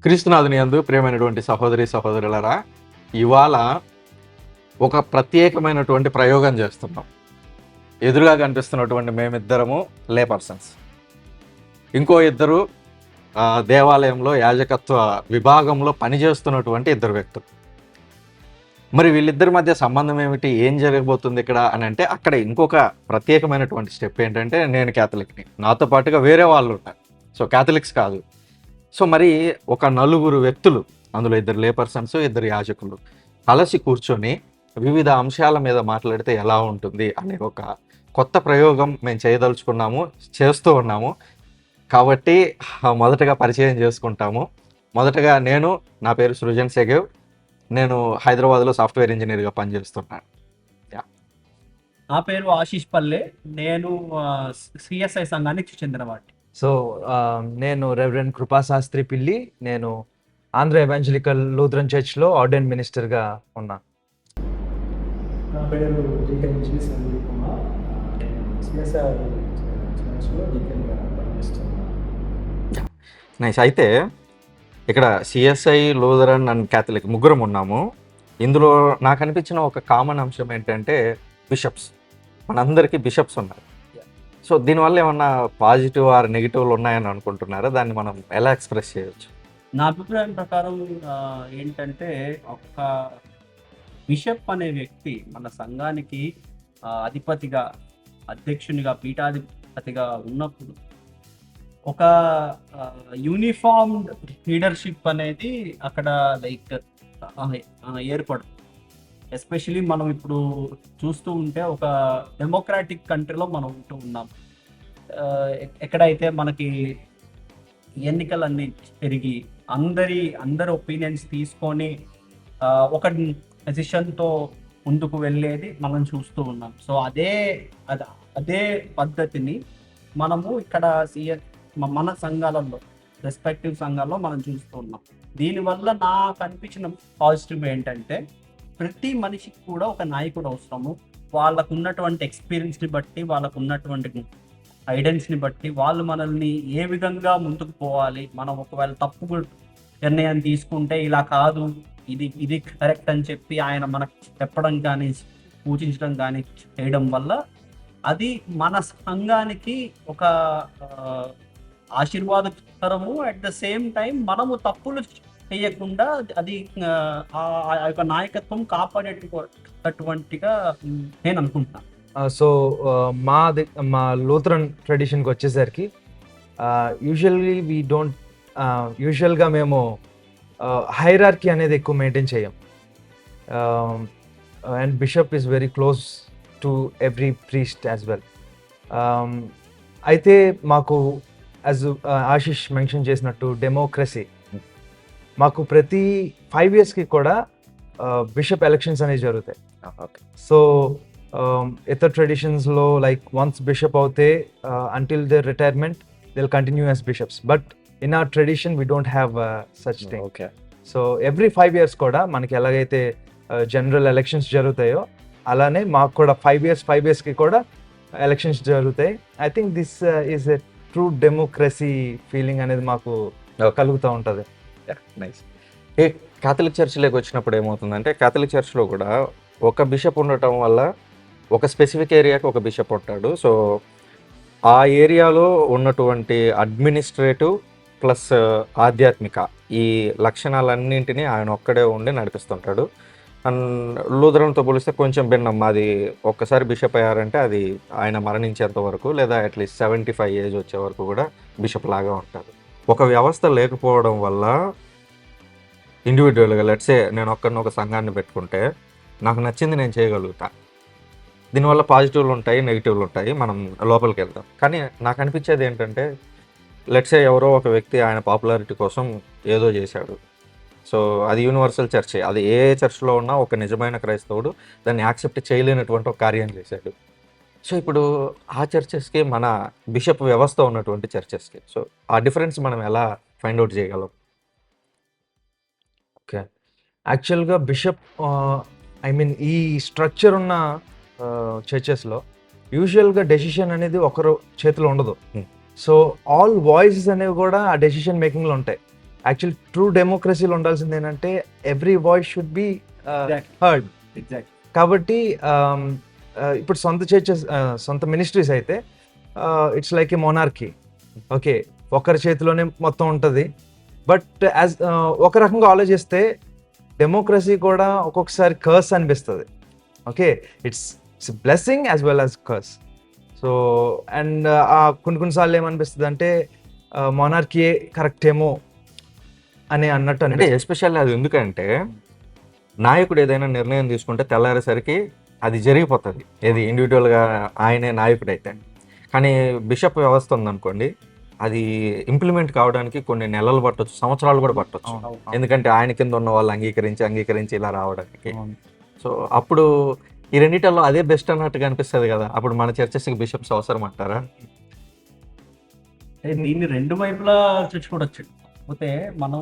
క్రీస్తునాథుని యందు ప్రియమైనటువంటి సహోదరి సహోదరులారా, ఇవాళ ఒక ప్రత్యేకమైనటువంటి ప్రయోగం చేస్తున్నాం. ఎదురుగా కనిపిస్తున్నటువంటి మేమిద్దరము లే పర్సన్స్, ఇంకో ఇద్దరు దేవాలయంలో యాజకత్వ విభాగంలో పనిచేస్తున్నటువంటి ఇద్దరు వ్యక్తులు. మరి వీళ్ళిద్దరి మధ్య సంబంధం ఏమిటి, ఏం జరగబోతుంది ఇక్కడ అని అంటే, అక్కడ ఇంకొక ప్రత్యేకమైనటువంటి స్టెప్ ఏంటంటే, నేను క్యాథలిక్ని, నాతో పాటుగా వేరే వాళ్ళు ఉంటారు. సో క్యాథలిక్స్ కాదు. సో మరి ఒక నలుగురు వ్యక్తులు, అందులో ఇద్దరు లే పర్సన్స్, ఇద్దరు యాజకులు కలిసి కూర్చొని వివిధ అంశాల మీద మాట్లాడితే ఎలా ఉంటుంది అనే ఒక కొత్త ప్రయోగం మేము చేయదలుచుకున్నాము, చేస్తూ ఉన్నాము. కాబట్టి మొదటగా పరిచయం చేసుకుంటాము. మొదటగా నా పేరు సృజన్ సెగేవ్. నేను హైదరాబాద్లో సాఫ్ట్వేర్ ఇంజనీర్గా పనిచేస్తున్నాను. నా పేరు ఆశీష్ పల్లె. నేను సిఎస్ఐ సంఘానికి చెందినవాడిని. సో నేను రెవరెండ్ కృపాశాస్త్రి పిల్లి. నేను ఆంధ్ర ఎవెంజలికల్ లూథరన్ చర్చ్లో ఆర్డైన్ మినిస్టర్గా ఉన్నా. నా పేరు జీకెన్ సందీప్ కుమార్. సిఎస్ఐ చర్చ్లో జీకెన్గా పనిచేస్తున్నాను. నైస్. అయితే ఇక్కడ సిఎస్ఐ, లూథరన్ అండ్ క్యాథలిక్ ముగ్గురం ఉన్నాము. ఇందులో నాకు అనిపించిన ఒక కామన్ అంశం ఏంటంటే బిషప్స్. మనందరికీ బిషప్స్ ఉన్నారు. సో దీనివల్ల ఏమన్నా పాజిటివ్ ఆర్ నెగిటివ్లు ఉన్నాయని అనుకుంటున్నారా? దాన్ని మనం ఎలా ఎక్స్ప్రెస్ చేయొచ్చు? నా అభిప్రాయం ప్రకారం ఏంటంటే, ఒక బిషప్ అనే వ్యక్తి మన సంఘానికి అధిపతిగా, అధ్యక్షునిగా, పీఠాధిపతిగా ఉన్నప్పుడు ఒక యూనిఫామ్డ్ లీడర్షిప్ అనేది అక్కడ ఏర్పడుతుంది. ఎస్పెషలీ మనం ఇప్పుడు చూస్తూ ఉంటే ఒక డెమోక్రాటిక్ కంట్రీలో మనం ఉంటూ ఉన్నాం. ఎక్కడైతే మనకి ఎన్నికలన్నీ జరిగి అందరి ఒపీనియన్స్ తీసుకొని ఒక డెసిషన్తో ముందుకు వెళ్ళేది మనం చూస్తూ ఉన్నాం. సో అదే పద్ధతిని మనము ఇక్కడ మన సంఘాలలో, రెస్పెక్టివ్ సంఘాల్లో మనం చూస్తూ ఉన్నాం. దీనివల్ల నాకు అనిపించిన పాజిటివ్ ఏంటంటే, ప్రతి మనిషికి కూడా ఒక నాయకుడు అవసరము. వాళ్ళకు ఉన్నటువంటి ఎక్స్పీరియన్స్ని బట్టి, వాళ్ళకు ఉన్నటువంటి గైడెన్స్ని బట్టి వాళ్ళు మనల్ని ఏ విధంగా ముందుకు పోవాలి, మనం ఒకవేళ తప్పు నిర్ణయం తీసుకుంటే ఇలా కాదు, ఇది కరెక్ట్ అని చెప్పి ఆయన మనకు చెప్పడం కానీ, సూచించడం కానీ చేయడం వల్ల అది మన సంఘానికి ఒక ఆశీర్వాదకరము. అట్ ద సేమ్ టైం మనము తప్పులు చేయకుండా అది ఆ యొక్క నాయకత్వం కాపాడేటటువంటిగా నేను అనుకుంటున్నాను. సో మా లూథరన్ ట్రెడిషన్కి వచ్చేసరికి యూజువల్గా మేము హైరార్కీ అనేది ఎక్కువ మెయింటైన్ చేయం. And bishop is very close to every priest as well. అయితే మాకు యాజ్ ఆశిష్ మెన్షన్ చేసినట్టు డెమోక్రసీ, మాకు ప్రతి 5 yearsకి కూడా బిషప్ ఎలక్షన్స్ అనేవి జరుగుతాయి. సో ఇతర ట్రెడిషన్స్లో వన్స్ బిషప్ అవుతే until the retirement they'll continue as bishops, but in our tradition we don't have such thing. So every 5 years కూడా మనకి ఎలాగైతే జనరల్ ఎలక్షన్స్ జరుగుతాయో అలానే మాకు కూడా 5 yearsకి కూడా ఎలక్షన్స్ జరుగుతాయి. I think this is a true democracy feeling అనేది మాకు కలుగుతూ ఉంటుంది. నైస్. ఈ క్యాథలిక్ చర్చ్లోకి వచ్చినప్పుడు ఏమవుతుందంటే, క్యాథలిక్ చర్చ్లో కూడా ఒక బిషప్ ఉండటం వల్ల ఒక స్పెసిఫిక్ ఏరియాకి ఒక బిషప్ ఉంటాడు. సో ఆ ఏరియాలో ఉన్నటువంటి అడ్మినిస్ట్రేటివ్ ప్లస్ ఆధ్యాత్మిక ఈ లక్షణాలన్నింటినీ ఆయన ఒక్కడే ఉండి నడిపిస్తుంటాడు. అండ్ లూథరన్తో పోలిస్తే కొంచెం భిన్నం. అది ఒక్కసారి బిషప్ అయ్యారంటే అది ఆయన మరణించేంత వరకు, లేదా అట్లీస్ట్ 75 ఏజ్ వచ్చే వరకు కూడా బిషప్ లాగా ఉంటారు. ఒక వ్యవస్థ లేకపోవడం వల్ల ఇండివిజువల్గా లెట్సే నేను ఒక సంఘాన్ని పెట్టుకుంటే నాకు నచ్చింది నేను చేయగలుగుతా. దీనివల్ల పాజిటివ్లు ఉంటాయి, నెగిటివ్లు ఉంటాయి. మనం లోపలికి వెళ్తాం. కానీ నాకు అనిపించేది ఏంటంటే, లెట్సే ఎవరో ఒక వ్యక్తి ఆయన పాపులారిటీ కోసం ఏదో చేశాడు. సో అది యూనివర్సల్ చర్చ్. అది ఏ చర్చ్లో ఉన్నా ఒక నిజమైన క్రైస్తవుడు దాన్ని యాక్సెప్ట్ చేయలేనటువంటి ఒక కార్యం చేశాడు. సో ఇప్పుడు ఆ చర్చెస్కి, మన బిషప్ వ్యవస్థ ఉన్నటువంటి చర్చెస్కి, సో ఆ డిఫరెన్స్ మనం ఎలా ఫైండ్ అవుట్ చేయగలం? ఓకే, యాక్చువల్గా బిషప్ ఈ స్ట్రక్చర్ ఉన్న చర్చెస్లో యూజువల్గా డెసిషన్ అనేది ఒకరు చేతిలో ఉండదు. సో ఆల్ వాయిసెస్ అనేవి కూడా ఆ డెసిషన్ మేకింగ్లో ఉంటాయి. యాక్చువల్ ట్రూ డెమోక్రసీలో ఉండాల్సింది ఏంటంటే every voice should be heard. Exact. కాబట్టి ఇప్పుడు సొంత మినిస్ట్రీస్ అయితే it's like A monarchy. Okay, ఒకరి చేతిలోనే మొత్తం ఉంటుంది. బట్ యాజ్ ఒక రకంగా ఆలోచిస్తే డెమోక్రసీ కూడా ఒక్కొక్కసారి కర్స్ అనిపిస్తుంది. Okay, it's blessing as well as curse. So and కొన్నిసార్లు ఏమనిపిస్తుంది అంటే మొనార్కీయే కరెక్ట్ ఏమో అని అన్నట్టు అంటే ఎస్పెషల్లీ అది ఎందుకంటే నాయకుడు ఏదైనా నిర్ణయం తీసుకుంటే తెల్లారేసరికి అది జరిగిపోతుంది, ఏది ఇండివిజువల్గా ఆయనే నాయకుడు అయితే. కానీ బిషప్ వ్యవస్థ ఉందనుకోండి, అది ఇంప్లిమెంట్ కావడానికి కొన్ని నెలలు పట్టొచ్చు, సంవత్సరాలు కూడా పట్టొచ్చు. ఎందుకంటే ఆయన కింద ఉన్న వాళ్ళు అంగీకరించి ఇలా రావడానికి. సో అప్పుడు ఈ రెండిటల్లో అదే బెస్ట్ అన్నట్టుగా అనిపిస్తుంది కదా. అప్పుడు మన చర్చెస్కి బిషప్స్ అవసరం అంటారా? దీన్ని రెండు వైపులా చూసుకోవచ్చు. కాకపోతే మనం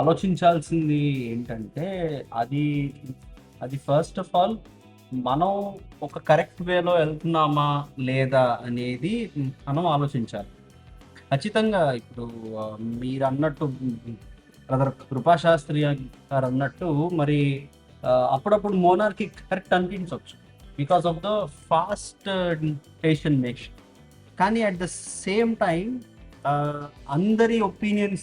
ఆలోచించాల్సింది ఏంటంటే అది ఫస్ట్ ఆఫ్ ఆల్ మనం ఒక కరెక్ట్ వేలో వెళ్తున్నామా లేదా అనేది మనం ఆలోచించాలి ఖచ్చితంగా. ఇప్పుడు మీరు అన్నట్టు బ్రదర్ కృపాశాస్త్రి గారు అన్నట్టు మరి అప్పుడప్పుడు మోనార్కి కరెక్ట్ అనిపించవచ్చు because of the fast decision making. కానీ అట్ ద సేమ్ టైం అందరి ఒపీనియన్స్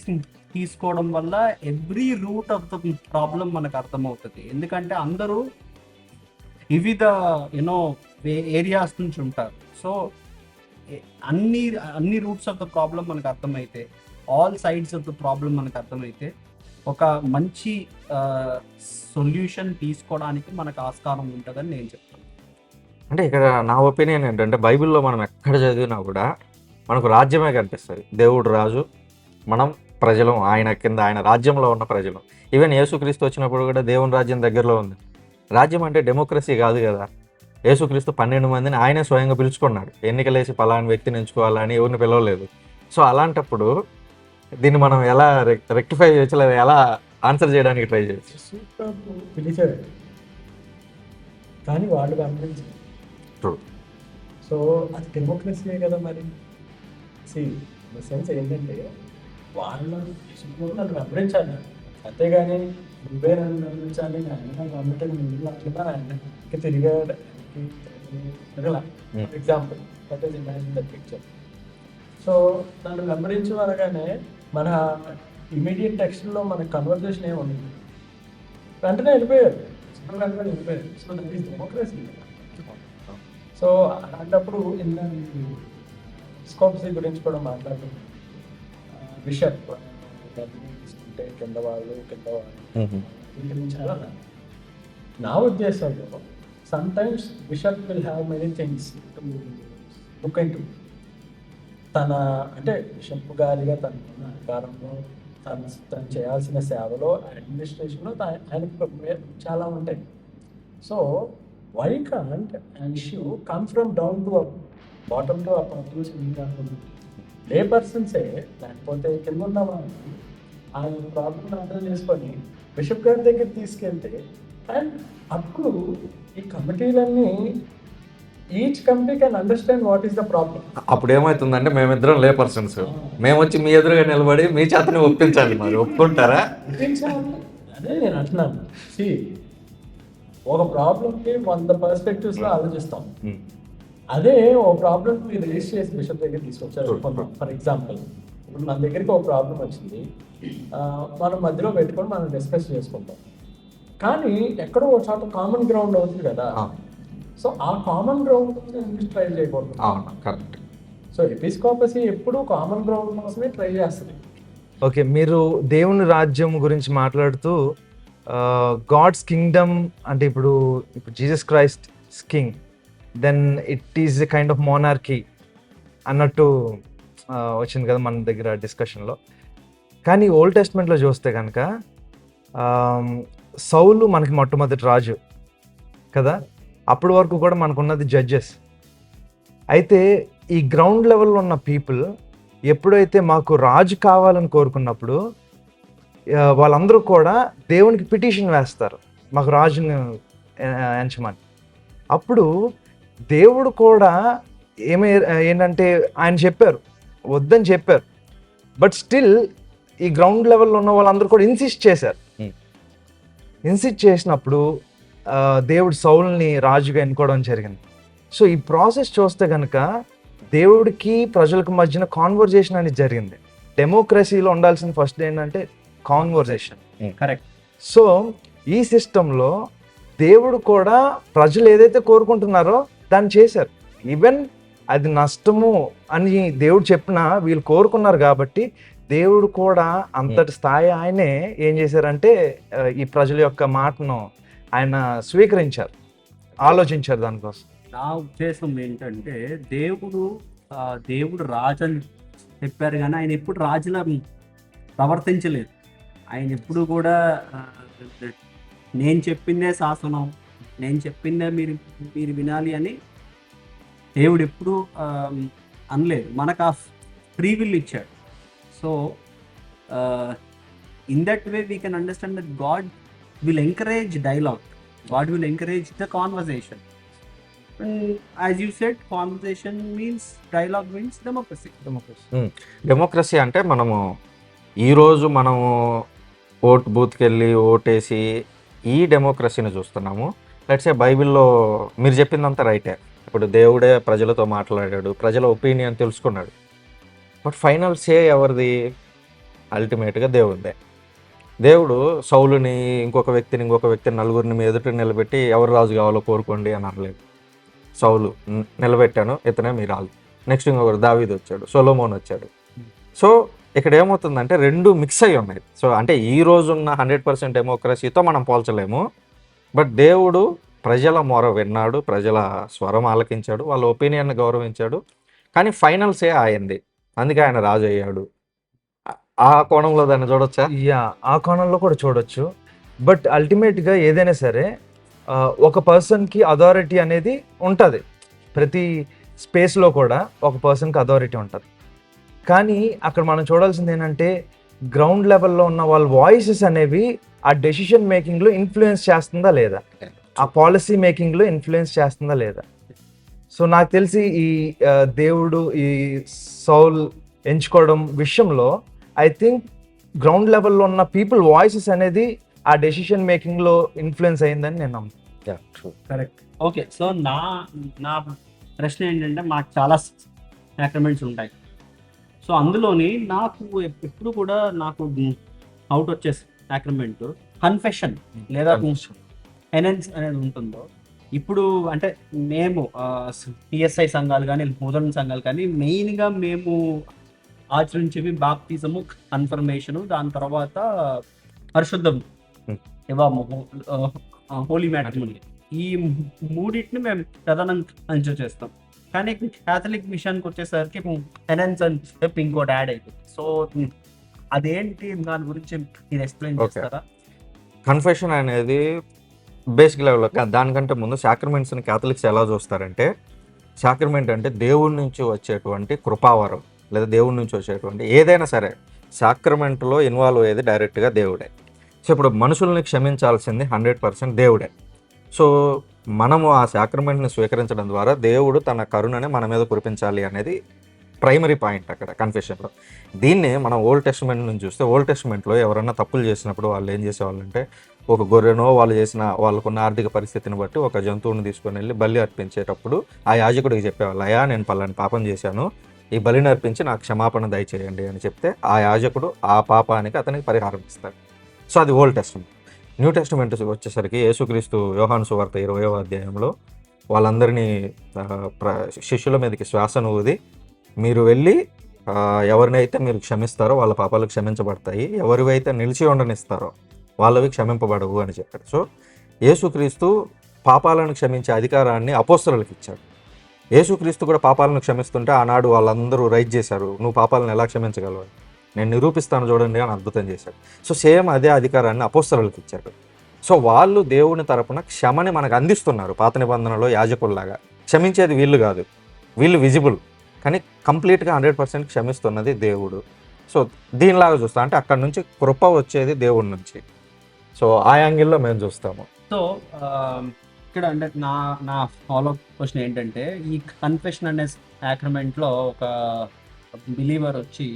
తీసుకోవడం వల్ల every root of the problem మనకు అర్థమవుతుంది. ఎందుకంటే అందరూ వివిధ ఏరియాస్ నుంచి ఉంటారు. సో అన్ని రూట్స్ ఆఫ్ ద ప్రాబ్లం మనకు అర్థమైతే, all sides of the problem మనకు అర్థమైతే ఒక మంచి సొల్యూషన్ తీసుకోవడానికి మనకు ఆస్కారం ఉంటుందని నేను చెప్తాను. అంటే ఇక్కడ నా ఒపీనియన్ ఏంటంటే బైబిల్లో మనం ఎక్కడ చదివినా కూడా మనకు రాజ్యమే కనిపిస్తుంది. దేవుడు రాజు, మనం ప్రజలు, ఆయన కింద ఆయన రాజ్యంలో ఉన్న ప్రజలు. ఈవెన్ యేసుక్రీస్తు వచ్చినప్పుడు కూడా దేవుని రాజ్యం దగ్గరలో ఉంది. రాజ్యం అంటే డెమోక్రసీ కాదు కదా. యేసుక్రీస్తు 12 మందిని ఆయనే స్వయంగా పిలుచుకున్నాడు. ఎన్నికలేసి పలాని వ్యక్తిని ఎంచుకోవాలని ఎవరిని పిలవలేదు. సో అలాంటప్పుడు దీన్ని మనం ఎలా రెక్టిఫై చేయొచ్చు, లేదా ఎలా ఆన్సర్ చేయడానికి ట్రై చేయొచ్చు? పిలిచారు కానీ వాళ్ళు గమనించారు. సో అది డెమోక్రసీయే కదా మరి. సెన్స్ ఏంటంటే వాళ్ళు నన్ను గమనించాలి, అంతేగాని నువ్వే నన్ను గమనించాలి, ఆయన గమనించాలి ఆయన తిరిగాడు. Example that is imagine that picture. So నన్ను గమనించు అనగానే మన ఇమీడియట్ టెక్స్ట్లో మన కన్వర్జేషన్ ఏముంది, వెంటనే వెళ్ళిపోయారు, వెళ్ళిపోయారు. So that is democracy. So అలాంటప్పుడు స్కోప్సీ గురించి కూడా మాట్లాడుతున్నాం. బిషప్ తీసుకుంటే కింద వాళ్ళు నా ఉద్దేశంలో sometimes bishop will have many things to look into. తన అంటే బిషప్ గారిగా తన అధికారంలో తను చేయాల్సిన సేవలో అడ్మినిస్ట్రేషన్లో ఆయనకు చాలా ఉంటాయి. So why can't an issue come from down to up, bottom to up లే పర్సన్సే, లేకపోతే కింద ఉన్న వాళ్ళని ఆయన ప్రాబ్లం అర్థం చేసుకొని బిషప్ గారి దగ్గర తీసుకెళ్తే, అండ్ అప్పుడు ఈ కమిటీలన్నీ each committee can understand what is the problem. అప్పుడు ఏమవుతుందంటే మేమిద్దరం లే పర్సన్స్, మేము వచ్చి మీ ఎదురుగా నిలబడి మీ చేతని ఒప్పించాలి. మరి ఒప్పుకుంటారా? అదే నేను అంటున్నాను. ఒక ప్రాబ్లంకి 100 పర్స్పెక్టివ్స్లో ఆలోచిస్తాం. అదే ఓ ప్రాబ్లం మీరు రేస్ చేసి బిషప్ దగ్గర తీసుకొచ్చారు. ఫర్ ఎగ్జాంపుల్ ఇప్పుడు మన దగ్గరికి ఒక ప్రాబ్లం వచ్చింది, మనం మధ్యలో పెట్టుకొని మనం డిస్కస్ చేసుకుంటాం. కానీ ఎక్కడో ఒక చోట కామన్ గ్రౌండ్ అవుతుంది కదా. సో ఆ కామన్ గ్రౌండ్ ట్రై చేయకూడదు. కరెక్ట్. సో ఎపిస్కోపసీ ఎప్పుడు కామన్ గ్రౌండ్ కోసమే ట్రై చేస్తుంది. ఓకే, మీరు దేవుని రాజ్యం గురించి మాట్లాడుతూ గాడ్స్ కింగ్డమ్ అంటే ఇప్పుడు Jesus Christ king, then it is a kind of monarchy అన్నట్టు వచ్చింది కదా మన దగ్గర డిస్కషన్లో. కానీ ఓల్డ్ టెస్ట్మెంట్లో చూస్తే కనుక సౌలు మనకి మొట్టమొదటి రాజు కదా. అప్పటి వరకు కూడా మనకున్నది జడ్జెస్. అయితే ఈ గ్రౌండ్ లెవెల్లో ఉన్న పీపుల్ ఎప్పుడైతే మాకు రాజు కావాలని కోరుకున్నప్పుడు వాళ్ళందరూ కూడా దేవునికి పిటిషన్ వేస్తారు, మాకు రాజుని ఎంచమని. అప్పుడు దేవుడు కూడా ఏంటంటే ఆయన చెప్పారు, వద్దని చెప్పారు. బట్ స్టిల్ ఈ గ్రౌండ్ లెవెల్లో ఉన్న వాళ్ళందరూ కూడా ఇన్సిస్ట్ చేశారు. Hmm. ఇన్సిస్ట్ చేసినప్పుడు దేవుడు సౌల్ని రాజుగా ఎన్నుకోవడం జరిగింది. సో ఈ ప్రాసెస్ చూస్తే కనుక దేవుడికి ప్రజలకు మధ్యన కాన్వర్జేషన్ అనేది జరిగింది. డెమోక్రసీలో ఉండాల్సిన ఫస్ట్ ఏంటంటే కాన్వర్జేషన్. కరెక్ట్. సో ఈ సిస్టంలో దేవుడు కూడా ప్రజలు ఏదైతే కోరుకుంటున్నారో దాన్ని చేశారు. ఈవెన్ అది నష్టము అని దేవుడు చెప్పినా వీళ్ళు కోరుకున్నారు కాబట్టి దేవుడు కూడా అంతటి స్థాయి ఆయనే ఏం చేశారంటే ఈ ప్రజల యొక్క మాటను ఆయన స్వీకరించారు, ఆలోచించారు దానికోసం. నా ఉద్దేశం ఏంటంటే దేవుడు రాజు అని చెప్పారు కానీ ఆయన ఎప్పుడు రాజులా ప్రవర్తించలేదు. ఆయన ఎప్పుడు కూడా నేను చెప్పిందే శాసనం, నేను చెప్పిందే మీరు మీరు వినాలి అని దేవుడు ఎప్పుడు అనలేదు. మనకు ఆ ఫ్రీ విల్ ఇచ్చాడు. So in that way we can understand that God will encourage dialogue, God will encourage the conversation. As you said, conversation means, dialogue means democracy. Democracy అంటే ఈరోజు మనము ఓటు బూత్కి వెళ్ళి ఓటేసి ఈ డెమోక్రసీని చూస్తున్నాము. లెట్స్ ఏ బైబిల్లో మీరు చెప్పిందంతా రైటే. ఇప్పుడు దేవుడే ప్రజలతో మాట్లాడాడు, ప్రజల ఒపీనియన్ తెలుసుకున్నాడు. బట్ ఫైనల్ సే ఎవరిది? అల్టిమేట్గా దేవుడిదే. దేవుడు సౌలుని ఇంకొక వ్యక్తిని నలుగురిని మీ ఎదుట నిలబెట్టి ఎవరు రాజు కావాలో కోరుకోండి అని అనలేదు. సౌలు నిలబెట్టాను, ఇతనే మీ రాజు. నెక్స్ట్ ఇంకొకరు దావీదు వచ్చాడు, సొలొమోన్ వచ్చాడు. సో ఇక్కడ ఏమవుతుందంటే రెండు మిక్స్ అయ్యి ఉన్నాయి. సో అంటే ఈ రోజున్న 100% డెమోక్రసీతో మనం పోల్చలేము. బట్ దేవుడు ప్రజల మొర విన్నాడు, ప్రజల స్వరం ఆలకించాడు, వాళ్ళ ఒపీనియన్ గౌరవించాడు. కానీ ఫైనల్ సే ఆయంది, అందుకే ఆయన రాజు అయ్యాడు. ఆ కోణంలో దాన్ని చూడొచ్చా? ఆ కోణంలో కూడా చూడొచ్చు. బట్ అల్టిమేట్గా ఏదైనా సరే ఒక పర్సన్కి అథారిటీ అనేది ఉంటుంది. ప్రతి స్పేస్లో కూడా ఒక పర్సన్కి అథారిటీ ఉంటుంది. కానీ అక్కడ మనం చూడాల్సింది ఏంటంటే గ్రౌండ్ లెవెల్లో ఉన్న వాళ్ళ వాయిసెస్ అనేవి ఆ డెసిషన్ మేకింగ్లో ఇన్ఫ్లుయెన్స్ చేస్తుందా లేదా, ఆ పాలసీ మేకింగ్లో ఇన్ఫ్లుయెన్స్ చేస్తుందా లేదా. సో నాకు తెలిసి ఈ దేవుడు ఈ సౌల్ ఎంచుకోవడం విషయంలో ఐ థింక్ గ్రౌండ్ లెవెల్లో ఉన్న పీపుల్ వాయిసెస్ అనేది ఆ డెసిషన్ మేకింగ్లో ఇన్ఫ్లుయెన్స్ అయిందని నేను నమ్ముతాను. కరెక్ట్. ఓకే. సో నా ప్రశ్న ఏంటంటే, మాకు చాలా సాక్రమెంట్స్ ఉంటాయి. సో అందులోని నాకు ఎప్పుడు కూడా నాకు అవుట్ వచ్చే సాక్రమెంట్ కన్ఫెషన్ లేదా పెనెన్స్ అనేది ఉంటుందో. ఇప్పుడు అంటే మేము పిఎస్ఐ సంఘాలు కానీ మోదరన్ సంఘాలు కానీ మెయిన్గా మేము ఆచరించేవి బాప్టిజము, కన్ఫర్మేషను, దాని తర్వాత పరిశుద్ధం హోలీ మ్యాట్రిమోనీ. ఈ మూడింటిని మేము ప్రధానంగా చేస్తాం. కానీ క్యాథలిక్ మిషన్కి వచ్చేసరికి పెనెన్స్ అని చెప్పి ఇంకోటి యాడ్ అయిపోయింది. సో అదేంటి, దాని గురించి మీరు ఎక్స్ప్లెయిన్ చేస్తారా? కన్ఫెషన్ అనేది బేసిక్ లెవెల్లో, దానికంటే ముందు సాక్రమెంట్స్ని క్యాథలిక్స్ ఎలా చూస్తారంటే, సాక్రమెంట్ అంటే దేవుడి నుంచి వచ్చేటువంటి కృపావరం లేదా దేవుడి నుంచి వచ్చేటువంటి ఏదైనా సరే సాక్రమెంట్లో ఇన్వాల్వ్ అయ్యేది డైరెక్ట్గా దేవుడే. సో ఇప్పుడు మనుషుల్ని క్షమించాల్సింది 100% దేవుడే. సో మనము ఆ సాక్రమెంట్ని స్వీకరించడం ద్వారా దేవుడు తన కరుణని మన మీద కురిపించాలి అనేది ప్రైమరీ పాయింట్ అక్కడ కన్ఫెషన్లో. దీన్ని మనం ఓల్డ్ టెస్టిమెంట్ నుంచి చూస్తే, ఓల్డ్ టెస్టిమెంట్లో ఎవరన్నా తప్పులు చేసినప్పుడు వాళ్ళు ఏం చేసేవాళ్ళంటే, ఒక గొర్రెనో వాళ్ళకున్న ఆర్థిక పరిస్థితిని బట్టి ఒక జంతువుని తీసుకొని వెళ్ళి బలి అర్పించేటప్పుడు ఆ యాజకుడికి చెప్పేవాళ్ళు, అయ్యా నేను పలాని పాపం చేశాను, ఈ బలిని అర్పించి నాకు క్షమాపణ దయచేయండి అని చెప్తే ఆ యాజకుడు ఆ పాపానికి అతనికి పరిహారం ఇస్తాడు. సో అది ఓల్డ్ టెస్టిమెంట్. న్యూ టెస్టిమెంట్ వచ్చేసరికి యేసుక్రీస్తు యోహాను సువార్త 20వ అధ్యాయంలో వాళ్ళందరినీ శిష్యుల మీదకి శ్వాసను ఊది, మీరు వెళ్ళి ఎవరినైతే మీరు క్షమిస్తారో వాళ్ళ పాపాలు క్షమించబడతాయి, ఎవరివైతే నిలిచి ఉండనిస్తారో వాళ్ళవి క్షమింపబడవు అని చెప్పాడు. సో యేసుక్రీస్తు పాపాలను క్షమించే అధికారాన్ని అపోస్తలులకు ఇచ్చాడు. యేసుక్రీస్తు కూడా పాపాలను క్షమిస్తుంటే ఆనాడు వాళ్ళందరూ రైజ్ చేశారు, నువ్వు పాపాలను ఎలా క్షమించగలవు, నేను నిరూపిస్తాను చూడండి అని అద్భుతం చేశాడు. సో సేమ్ అదే అధికారాన్ని అపోస్తలులకు ఇచ్చాడు. సో వాళ్ళు దేవుని తరపున క్షమని మనకు అందిస్తున్నారు. పాత నిబంధనలో యాజకుల్లాగా క్షమించేది వీళ్ళు కాదు, వీళ్ళు విజిబుల్, కానీ కంప్లీట్గా 100% క్షమిస్తున్నది దేవుడు. సో దీనిలాగా చూస్తాం, అంటే అక్కడ నుంచి కృప వచ్చేది దేవుడి నుంచి. సో ఆ యాంగిల్లో మేము చూస్తాము. సో ఇక్కడ అంటే నా ఫాలో క్వశ్చన్ ఏంటంటే, ఈ కన్ఫెషన్ అనే సాక్రమెంట్లో ఒక బిలీవర్ వచ్చి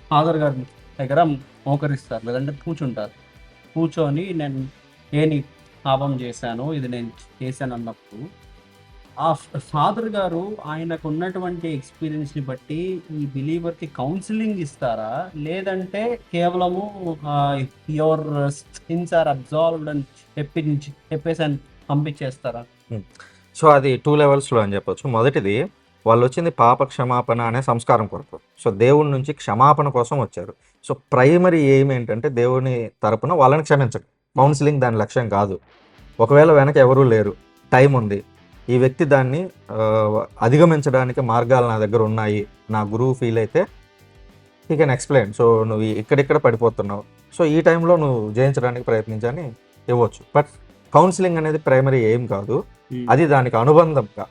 ఫాదర్ గారి దగ్గర మోకరిస్తారు, లేదంటే కూర్చుంటారు. కూర్చొని నేను ఏని పాపం చేశాను, ఇది నేను చేశాను అన్నప్పుడు ఆ ఫాదర్ గారు ఆయనకు ఉన్నటువంటి ఎక్స్పీరియన్స్ని బట్టి ఈ బిలీవర్కి కౌన్సిలింగ్ ఇస్తారా, లేదంటే కేవలము యువర్ సిన్స్ ఆర్ అబ్జాల్వ్డ్ అని చెప్పేసి అని పంపించేస్తారా? సో అది 2 లెవెల్స్లో అని చెప్పొచ్చు. మొదటిది, వాళ్ళు వచ్చింది పాప క్షమాపణ అనే సంస్కారం కొరకు. సో దేవుడి నుంచి క్షమాపణ కోసం వచ్చారు. సో ప్రైమరీ ఎయిమ్ ఏంటంటే దేవుని తరపున వాళ్ళని క్షమించడం. కౌన్సిలింగ్ దాని లక్ష్యం కాదు. ఒకవేళ వెనక ఎవరూ లేరు, టైం ఉంది, ఈ వ్యక్తి దాన్ని అధిగమించడానికి మార్గాలు నా దగ్గర ఉన్నాయి, నా గురువు ఫీల్ అయితే హీ కెన్ ఎక్స్ప్లెయిన్. సో నువ్వు ఇక్కడిక్కడ పడిపోతున్నావు, సో ఈ టైంలో నువ్వు జయించడానికి ప్రయత్నించని ఇవ్వచ్చు. బట్ కౌన్సిలింగ్ అనేది ప్రైమరీ ఎయిమ్ కాదు, అది దానికి అనుబంధంగా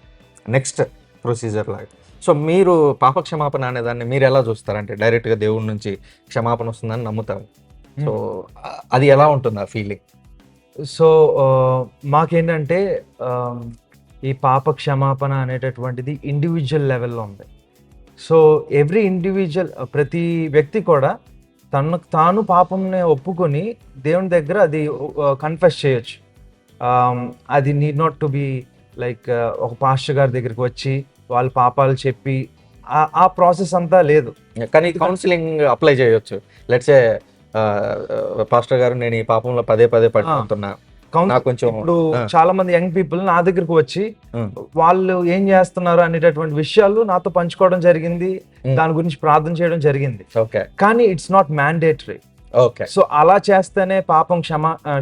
నెక్స్ట్ ప్రొసీజర్ లాగా. సో మీరు పాప క్షమాపణ అనే దాన్ని మీరు ఎలా చూస్తారంటే డైరెక్ట్గా దేవుడి నుంచి క్షమాపణ వస్తుందని నమ్ముతారు. సో అది ఎలా ఉంటుంది ఆ ఫీలింగ్? సో మాకేంటంటే ఈ పాప క్షమాపణ అనేటటువంటిది ఇండివిజువల్ లెవెల్లో ఉంది. సో ఎవ్రీ ఇండివిజువల్, ప్రతి వ్యక్తి కూడా తనకు తాను పాపంని ఒప్పుకొని దేవుని దగ్గర అది కన్ఫెస్ చేయొచ్చు. అది need not to be like ఒక పాస్టర్ గారి దగ్గరికి వచ్చి వాళ్ళ పాపాలు చెప్పి ఆ ప్రాసెస్ అంతా లేదు. కానీ కౌన్సిలింగ్ అప్లై చేయొచ్చు. లెట్సే పాస్టర్ గారు, నేను ఈ పాపంలో పదే పడిపోతున్నా, నాకు కొంచెం ఇప్పుడు చాలా మంది యంగ్ పీపుల్ నా దగ్గరకు వచ్చి వాళ్ళు ఏం చేస్తున్నారు అనేటటువంటి విషయాలు నాతో పంచుకోవడం జరిగింది, దాని గురించి ప్రార్థన చేయడం జరిగింది. కానీ ఇట్స్ నాట్ మ్యాండేటరీ. సో అలా చేస్తేనే పాపం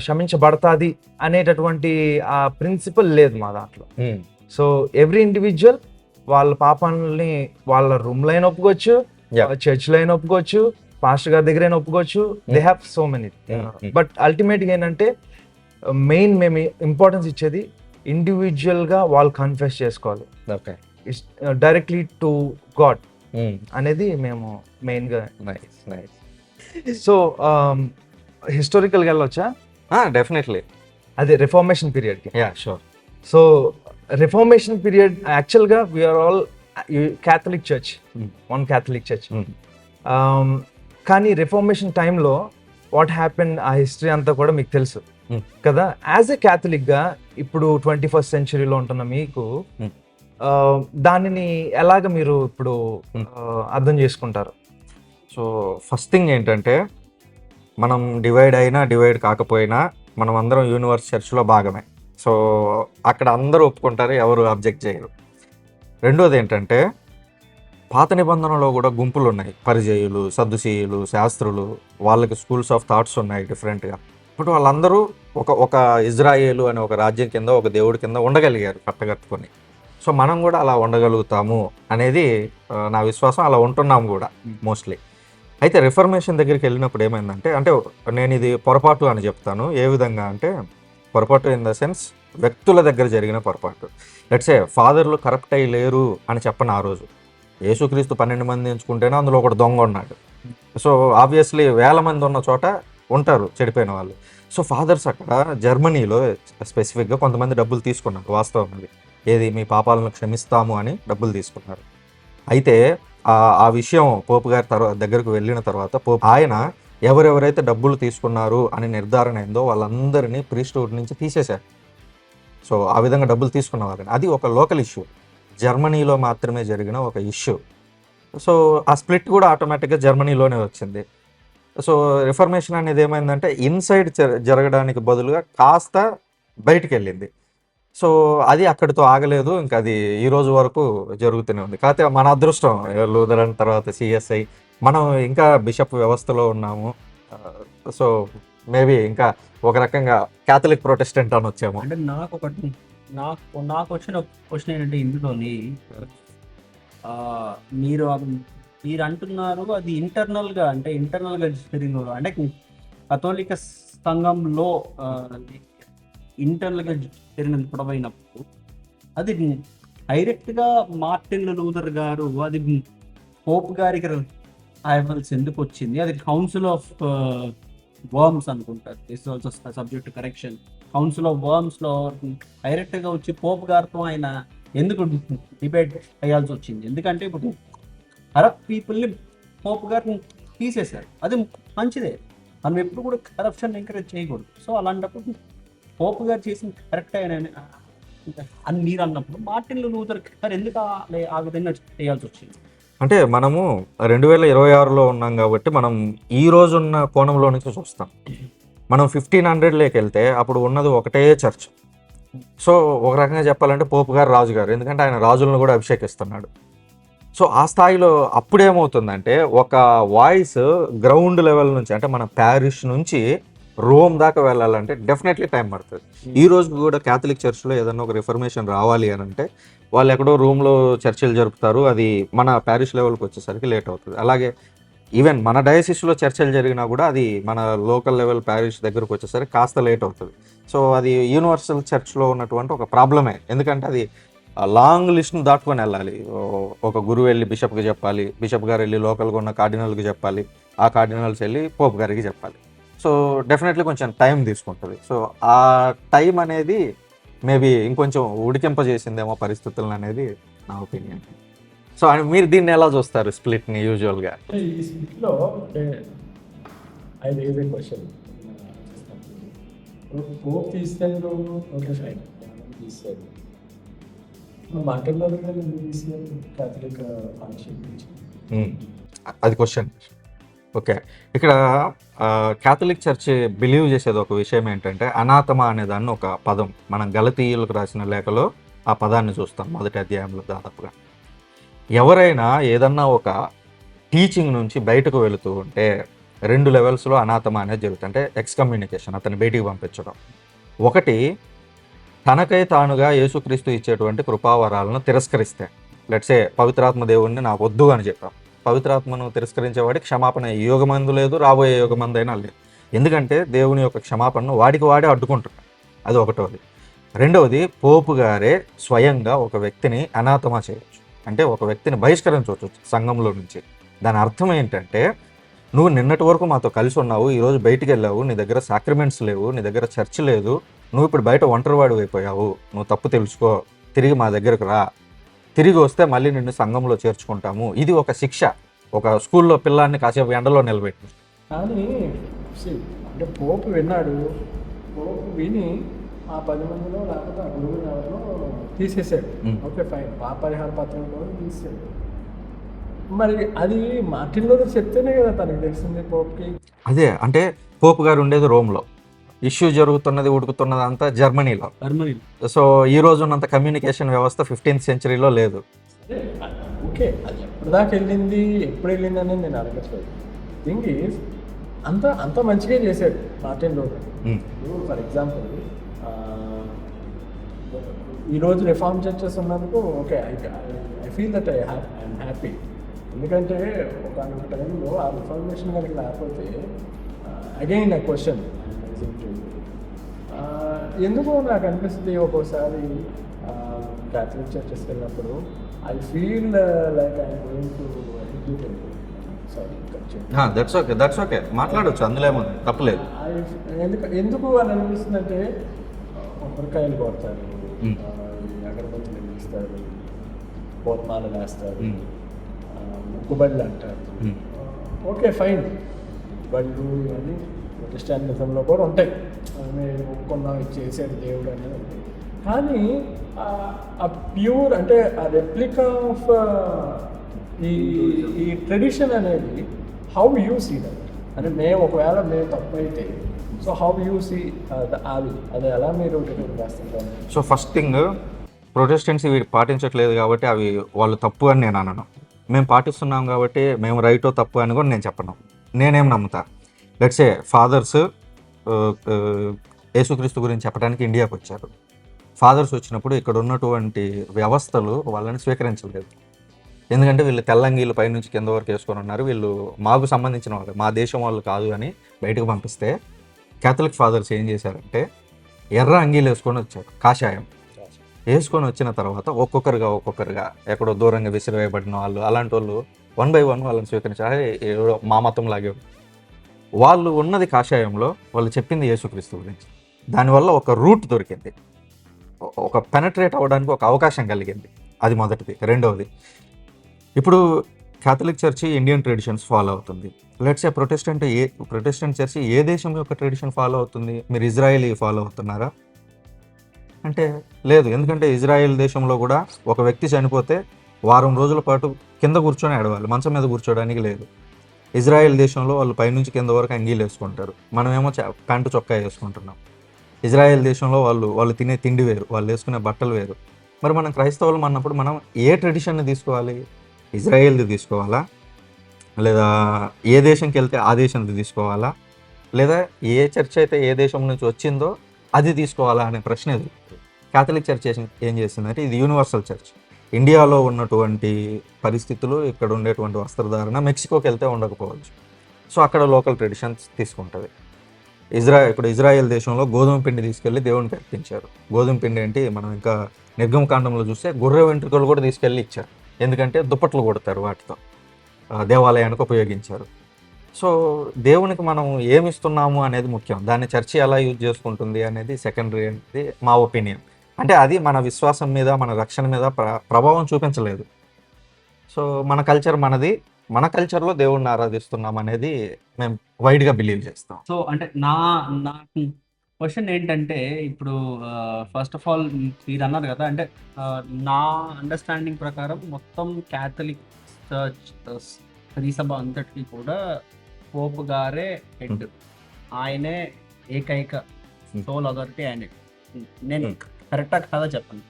క్షమించబడతాది అనేటటువంటి ఆ ప్రిన్సిపల్ లేదు మా దాంట్లో. సో ఎవ్రీ ఇండివిజువల్ వాళ్ళ పాపాలని వాళ్ళ రూమ్ లో అయినా ఒప్పుకోవచ్చు, చర్చ్ లో అయినా ఒప్పుకోవచ్చు, పాస్టర్ గారి దగ్గర అయినా ఒప్పుకోవచ్చు. They have so many. But ultimate గా ఏంటంటే మెయిన్ మేము ఇంపార్టెన్స్ ఇచ్చేది ఇండివిజువల్ గా వాళ్ళు కన్ఫెస్ చేసుకోవాలి, డైరెక్ట్లీ టు గాడ్ అనేది మేము మెయిన్ గా. సో హిస్టారికల్గా వెళ్ళొచ్చా? డెఫినెట్లీ. అదే రిఫార్మేషన్ పీరియడ్కి. షూర్. సో రిఫార్మేషన్ పీరియడ్ యాక్చువల్గా we are all Catholic church, one Catholic church. కానీ రిఫార్మేషన్ టైంలో వాట్ హ్యాపెన్, ఆ హిస్టరీ అంతా కూడా మీకు తెలుసు కదా. యాజ్ ఎ క్యాథలిక్గా ఇప్పుడు 21st centuryలో ఉంటున్న మీకు దానిని ఎలాగ మీరు ఇప్పుడు అర్థం చేసుకుంటారు? సో ఫస్ట్ థింగ్ ఏంటంటే, మనం డివైడ్ అయినా డివైడ్ కాకపోయినా మనం అందరం యూనివర్స్ చర్చ్లో భాగమే. సో అక్కడ అందరూ ఒప్పుకుంటారు, ఎవరు అబ్జెక్ట్ చేయరు. రెండోది ఏంటంటే, పాత నిబంధనలో కూడా గుంపులు ఉన్నాయి, పరిచయులు, సద్దుసీయులు, శాస్త్రులు, వాళ్ళకి స్కూల్స్ ఆఫ్ థాట్స్ ఉన్నాయి డిఫరెంట్గా. ఇప్పుడు వాళ్ళందరూ ఒక ఇజ్రాయేలు అనే ఒక రాజ్యం కింద, ఒక దేవుడి కింద ఉండగలిగారు కట్టగట్టుకొని. సో మనం కూడా అలా ఉండగలుగుతాము అనేది నా విశ్వాసం, అలా ఉంటున్నాము కూడా మోస్ట్లీ. అయితే రిఫర్మేషన్ దగ్గరికి వెళ్ళినప్పుడు ఏమైందంటే, అంటే నేను ఇది పొరపాటు అని చెప్తాను. ఏ విధంగా అంటే, పొరపాటు ఇన్ ద సెన్స్ వ్యక్తుల దగ్గర జరిగిన పొరపాటు. లెట్సే ఫాదర్లు కరప్ట్ అయ్యి లేరు అని చెప్పను. ఆ రోజు యేసుక్రీస్తు 12 మంది ఎంచుకుంటేనే అందులో ఒకటి దొంగ ఉన్నాడు. సో ఆబ్వియస్లీ 1000 మంది ఉన్న చోట ఉంటారు చెడిపోయిన వాళ్ళు. సో ఫాదర్స్ అక్కడ జర్మనీలో స్పెసిఫిక్గా కొంతమంది డబ్బులు తీసుకున్నారు. వాస్తవం అది, ఏది మీ పాపాలను క్షమిస్తాము అని డబ్బులు తీసుకున్నారు. అయితే ఆ విషయం పోపు గారి దగ్గరకు వెళ్ళిన తర్వాత పోపు ఆయన ఎవరెవరైతే డబ్బులు తీసుకున్నారు అని నిర్ధారణ అయిందో వాళ్ళందరినీ ప్రీస్ట్హుడ్ నుంచి తీసేశారు. సో ఆ విధంగా డబ్బులు తీసుకున్న వాళ్ళని, అది ఒక లోకల్ ఇష్యూ, జర్మనీలో మాత్రమే జరిగిన ఒక ఇష్యూ. సో ఆ స్ప్లిట్ కూడా ఆటోమేటిక్గా జర్మనీలోనే వచ్చింది. సో రిఫర్మేషన్ అనేది ఏమైందంటే ఇన్సైడ్ జరగడానికి బదులుగా కాస్త బయటికి వెళ్ళింది. సో అది అక్కడితో ఆగలేదు, ఇంకా అది ఈ రోజు వరకు జరుగుతూనే ఉంది. కాకపోతే మన అదృష్టం, లూథరన్ తర్వాత సిఎస్ఐ, మనం ఇంకా బిషప్ వ్యవస్థలో ఉన్నాము. సో మేబీ ఇంకా ఒక రకంగా క్యాథలిక్ ప్రొటెస్టెంట్ అని వచ్చాము. అంటే నాకు వచ్చిన క్వశ్చన్ ఏంటంటే, ఇందులోని మీరు అంటున్నారు అది ఇంటర్నల్గా జరిగిన, అంటే కథోలిక సంఘంలో ఇంటర్నల్గా జరిగిన గొడవైనప్పుడు అది డైరెక్ట్గా మార్టిన్ లూథర్ గారు అది పోప్ గారికి రాయవలసి ఎందుకు వచ్చింది? అది కౌన్సిల్ ఆఫ్ వర్మ్స్ అనుకుంటారు, this also subject correction. Council of వర్మ్స్లో డైరెక్ట్గా వచ్చి పోప్ గారితో ఆయన ఎందుకు డిబేట్ చేయాల్సి వచ్చింది? ఎందుకంటే ఇప్పుడు అరబ్ పీపుల్ని పోప్ గారిని తీసేశారు. అది మంచిదే, మనం ఎప్పుడు కూడా కరప్షన్ ఎంకరేజ్ చేయకూడదు. సో అలాంటప్పుడు పోప్ గారు చేసిన కరెక్ట్ అని మీరు అన్నప్పుడు మార్టిన్ లూథర్ గారు ఎందుకు ఆ విధంగా చేయాల్సి వచ్చింది? అంటే మనము 2026లో ఉన్నాం కాబట్టి మనం ఈ రోజు ఉన్న కోణంలో నుంచి చూస్తాం. మనం 1500లోకి వెళ్తే అప్పుడు ఉన్నది ఒకటే చర్చ్. సో ఒక రకంగా చెప్పాలంటే పోపు గారు రాజు గారు, ఎందుకంటే ఆయన రాజులను కూడా అభిషేకిస్తున్నాడు. సో ఆ స్థాయిలో అప్పుడేమవుతుందంటే ఒక వాయిస్ గ్రౌండ్ లెవెల్ నుంచి, అంటే మన ప్యారిస్ నుంచి రోమ్ దాకా వెళ్ళాలంటే డెఫినెట్లీ టైం పడుతుంది. ఈ రోజు కూడా క్యాథలిక్ చర్చ్లో ఏదన్నా ఒక రిఫర్మేషన్ రావాలి అని అంటే వాళ్ళు ఎక్కడో రూమ్లో చర్చలు జరుపుతారు, అది మన ప్యారిస్ లెవెల్కి వచ్చేసరికి లేట్ అవుతుంది. అలాగే ఈవెన్ మన డయాసిస్లో చర్చలు జరిగినా కూడా అది మన లోకల్ లెవెల్ ప్యారిస్ దగ్గరకు వచ్చేసరికి కాస్త లేట్ అవుతుంది. సో అది యూనివర్సల్ చర్చ్లో ఉన్నటువంటి ఒక ప్రాబ్లమే, ఎందుకంటే అది లాంగ్ లిస్ట్ను దాటుకొని వెళ్ళాలి. ఒక గురువు వెళ్ళి బిషప్కి చెప్పాలి, బిషప్ గారు వెళ్ళి లోకల్గా ఉన్న కార్డినల్కి చెప్పాలి, ఆ కార్డినల్స్ వెళ్ళి పోప్ గారికి చెప్పాలి. సో డెఫినెట్లీ కొంచెం టైం తీసుకుంటుంది. సో ఆ టైం అనేది మేబీ ఇంకొంచెం ఉడికింపజేసిందేమో పరిస్థితులను అనేది నా ఒపీనియన్. సో మీరు దీన్ని ఎలా చూస్తారు స్ప్లిట్ని యూజువల్గా? అంటే ఈ స్ప్లిట్లో అంటే I raise a question. Pope తీస్తారు, ఓకే ఫైన్, తీస్తారు. మాట్లాడలేదు కదా, తీస్తారు క్యాథలిక్ ఫంక్షన్ నుంచి. అది క్వశ్చన్. ఓకే, ఇక్కడ క్యాథలిక్ చర్చ్ బిలీవ్ చేసేది ఒక విషయం ఏంటంటే అనాథమా అనే దాన్ని ఒక పదం, మనం గలతీయులకు రాసిన లేఖలో ఆ పదాన్ని చూస్తాం మొదటి అధ్యాయంలో. దాదాపుగా ఎవరైనా ఏదన్నా ఒక టీచింగ్ నుంచి బయటకు వెళుతూ ఉంటే 2 లెవెల్స్లో అనాథమా అనేది జరుగుతుంది. అంటే ఎక్స్కమ్యూనికేషన్, అతన్ని బయటికి పంపించడం. ఒకటి, తనకై తానుగా యేసుక్రీస్తు ఇచ్చేటువంటి కృపావరాలను తిరస్కరిస్తే, లెట్సే పవిత్రాత్మ దేవుణ్ణి నాకు వద్దు అని చెప్పాం. పవిత్రాత్మను తిరస్కరించేవాడికి క్షమాపణ ఈ యుగమందు లేదు, రాబోయే యుగమందైనా లేదు. ఎందుకంటే దేవుని యొక్క క్షమాపణను వాడికి వాడే అడ్డుకుంటున్నాడు. అది ఒకటోది. రెండవది, పోపు గారే స్వయంగా ఒక వ్యక్తిని అనాథమా చేయవచ్చు, అంటే ఒక వ్యక్తిని బహిష్కరించవచ్చు సంఘంలో నుంచి. దాని అర్థం ఏంటంటే, నువ్వు నిన్నటి వరకు మాతో కలిసి ఉన్నావు, ఈరోజు బయటికి వెళ్ళావు, నీ దగ్గర సాక్రిమెంట్స్ లేవు, నీ దగ్గర చర్చ్ లేదు, నువ్వు ఇప్పుడు బయట ఒంటరివాడు అయిపోయావు, నువ్వు తప్పు తెలుసుకో, తిరిగి మా దగ్గరకు రా, తిరిగి వస్తే మళ్ళీ నిన్ను సంఘంలో చేర్చుకుంటాము. ఇది ఒక శిక్ష, ఒక స్కూల్లో పిల్లాన్ని కాసేపు ఎండలో నిలబెట్టి. కానీ అంటే పోపు విన్నాడు, పోపు విని ఆ 10 మందిలో లేకపోతే ఆ గురువుని ఎవరిలో తీసేసాడు. ఓకే ఫైన్, పాపరిహార పత్రంలో తీసేసాడు. మరి అది మార్టిన్ లూథర్ చెప్తేనే కదా తనకి తెలిసింది పోప్కి. అదే, అంటే పోపు గారు ఉండేది రోమ్లో, ఇష్యూ జరుగుతున్నది ఉడుకుతున్నది అంతా జర్మనీలో. సో ఈ రోజు ఉన్నంత కమ్యూనికేషన్ వ్యవస్థ 15th సెంచరీలో లేదు. ఓకే, అది ఎప్పటిదాకా వెళ్ళింది, ఎప్పుడు వెళ్ళింది అనేది నేను అడగట్లేదు. థింగ్ ఈజ్ అంత మంచిగా చేశాడు మార్టిన్ లూథర్. ఫర్ ఎగ్జాంపుల్ ఈరోజు రిఫార్మ్ చర్చెస్ ఉన్నందుకు okay, I feel that I'm happy. ఎందుకంటే ఒక టైంలో ఆ రిఫార్మేషన్ కనుక లేకపోతే అగైన్ ఆ క్వశ్చన్ ఎందుకో నాకు అనిపిస్తుంది ఒక్కోసారి క్యాథలిక్ చర్చెస్కి వెళ్ళినప్పుడు I feel like I going to execute. Sorry, that's okay, మాట్లాడవచ్చు, అందులో ఏమో తప్పలేదు. ఎందుకు అని అనిపిస్తుంది అంటే కొబ్బరికాయలు కొడతారు, అగరబత్తులు వెలిగిస్తారు, బోత్మాలు వేస్తారు, ముక్కుబళ్ళు అంటారు. ఓకే ఫైన్, బళ్ళు ఇవన్నీ క్రిస్టియానిజంలో కూడా ఉంటాయి, మేము ఒప్పుకున్నాం ఇచ్చేసాడు దేవుడు అనేది ఉంటాయి. కానీ ఆ ప్యూర్ అంటే ఆ రెప్లికా ఆఫ్ ఈ ట్రెడిషన్ అనేది హౌ యూ సీ దట్ అంటే ఒకవేళ మేము తప్పు అయితే సో హౌ యూ సీ అది ఎలా మీరు డిఫెండ్ చేస్తుంటారు? సో ఫస్ట్ థింగ్, ప్రొటెస్టెంట్స్ ఇవి పాటించట్లేదు కాబట్టి అవి వాళ్ళు తప్పు అని నేను అనను. మేము పాటిస్తున్నాం కాబట్టి మేము రైటో తప్పు అని కూడా నేను చెప్పను. నేనేం నమ్ముతా, లెట్సే ఫాదర్స్ యేసుక్రీస్తు గురించి చెప్పడానికి ఇండియాకి వచ్చారు. ఫాదర్స్ వచ్చినప్పుడు ఇక్కడ ఉన్నటువంటి వ్యవస్థలు వాళ్ళని స్వీకరించలేదు. ఎందుకంటే వీళ్ళు తెల్లంగీళ్ళు పైనుంచి కింద వరకు వేసుకొని ఉన్నారు, వీళ్ళు మాకు సంబంధించిన వాళ్ళు, మా దేశం వాళ్ళు కాదు అని బయటకు పంపిస్తే క్యాథలిక్ ఫాదర్స్ ఏం చేశారంటే ఎర్ర అంగీలు వేసుకొని వచ్చారు, కాషాయం వేసుకొని వచ్చిన తర్వాత ఒక్కొక్కరుగా ఎక్కడో దూరంగా విసిరివేయబడిన వాళ్ళు, అలాంటి వాళ్ళు 1 by 1 వాళ్ళని స్వీకరించారు. మా మతం లాగే వాళ్ళు ఉన్నది కాషాయంలో, వాళ్ళు చెప్పింది యేసుక్రీస్తు గురించి. దానివల్ల ఒక రూట్ దొరికింది, ఒక పెనట్రేట్ అవ్వడానికి ఒక అవకాశం కలిగింది. అది మొదటిది. రెండవది, ఇప్పుడు Catholic church Indian traditions follow అవుతుంది. లెట్స్ ఏ ప్రొటెస్టెంట్ చర్చి ఏ దేశం యొక్క ట్రెడిషన్ ఫాలో అవుతుంది? మీరు ఇజ్రాయెల్ ఫాలో అవుతున్నారా అంటే లేదు. ఎందుకంటే ఇజ్రాయెల్ దేశంలో కూడా ఒక వ్యక్తి చనిపోతే వారం రోజుల పాటు కింద కూర్చొని ఏడవాలి, మంచం మీద కూర్చోడానికి లేదు. ఇజ్రాయెల్ దేశంలో వాళ్ళు పైనుంచి కింద వరకు అంగీలు వేసుకుంటారు, మనమేమో ప్యాంటు చొక్కా వేసుకుంటున్నాం. ఇజ్రాయెల్ దేశంలో వాళ్ళు తినే తిండి వేరు, వాళ్ళు వేసుకునే బట్టలు వేరు. మరి మనం క్రైస్తవులు అన్నప్పుడు మనం ఏ ట్రెడిషన్ని తీసుకోవాలి? ఇజ్రాయెల్ది తీసుకోవాలా, లేదా ఏ దేశంకి వెళ్తే ఆ దేశంది తీసుకోవాలా, లేదా ఏ చర్చ్ అయితే ఏ దేశం నుంచి వచ్చిందో అది తీసుకోవాలా అనే ప్రశ్న ఎదురు. క్యాథలిక్ చర్చ్ ఏం చేసిందంటే ఇది యూనివర్సల్ చర్చ్. ఇండియాలో ఉన్నటువంటి పరిస్థితులు, ఇక్కడ ఉండేటువంటి వస్త్రధారణ మెక్సికోకి వెళ్తే ఉండకపోవచ్చు. సో అక్కడ లోకల్ ట్రెడిషన్స్ తీసుకుంటుంది. ఇప్పుడు ఇజ్రాయెల్ దేశంలో గోధుమ పిండి తీసుకెళ్ళి దేవునికి అర్పించారు. గోధుమ పిండి ఏంటి, మనం ఇంకా నిర్గమకాండంలో చూస్తే గొర్రె వెంట్రుకలు కూడా తీసుకెళ్ళి ఇచ్చారు. ఎందుకంటే దుప్పట్లు కొడతారు వాటితో, దేవాలయానికి ఉపయోగించారు. సో దేవునికి మనం ఏమి ఇస్తున్నాము అనేది ముఖ్యం. దాన్ని చర్చి ఎలా యూజ్ చేసుకుంటుంది అనేది సెకండరీ అనేది మా ఒపీనియన్. అంటే అది మన విశ్వాసం మీద, మన రక్షణ మీద ప్రభావం చూపించలేదు. సో మన కల్చర్ మనది, మన కల్చర్లో దేవుణ్ణి ఆరాధిస్తున్నాం అనేది మేము వైడ్గా బిలీవ్ చేస్తాం. సో అంటే నా క్వశ్చన్ ఏంటంటే, ఇప్పుడు ఫస్ట్ ఆఫ్ ఆల్ మీరు అన్నారు కదా, అంటే నా అండర్స్టాండింగ్ ప్రకారం మొత్తం క్యాథలిక్ చర్చ్ శ్రీసభ అంతటికి కూడా పోప్ గారే హెడ్, ఆయనే ఏకైక సోల్ అథారిటీ ఆయనే. నేను కరెక్టా కాదా చెప్పండి.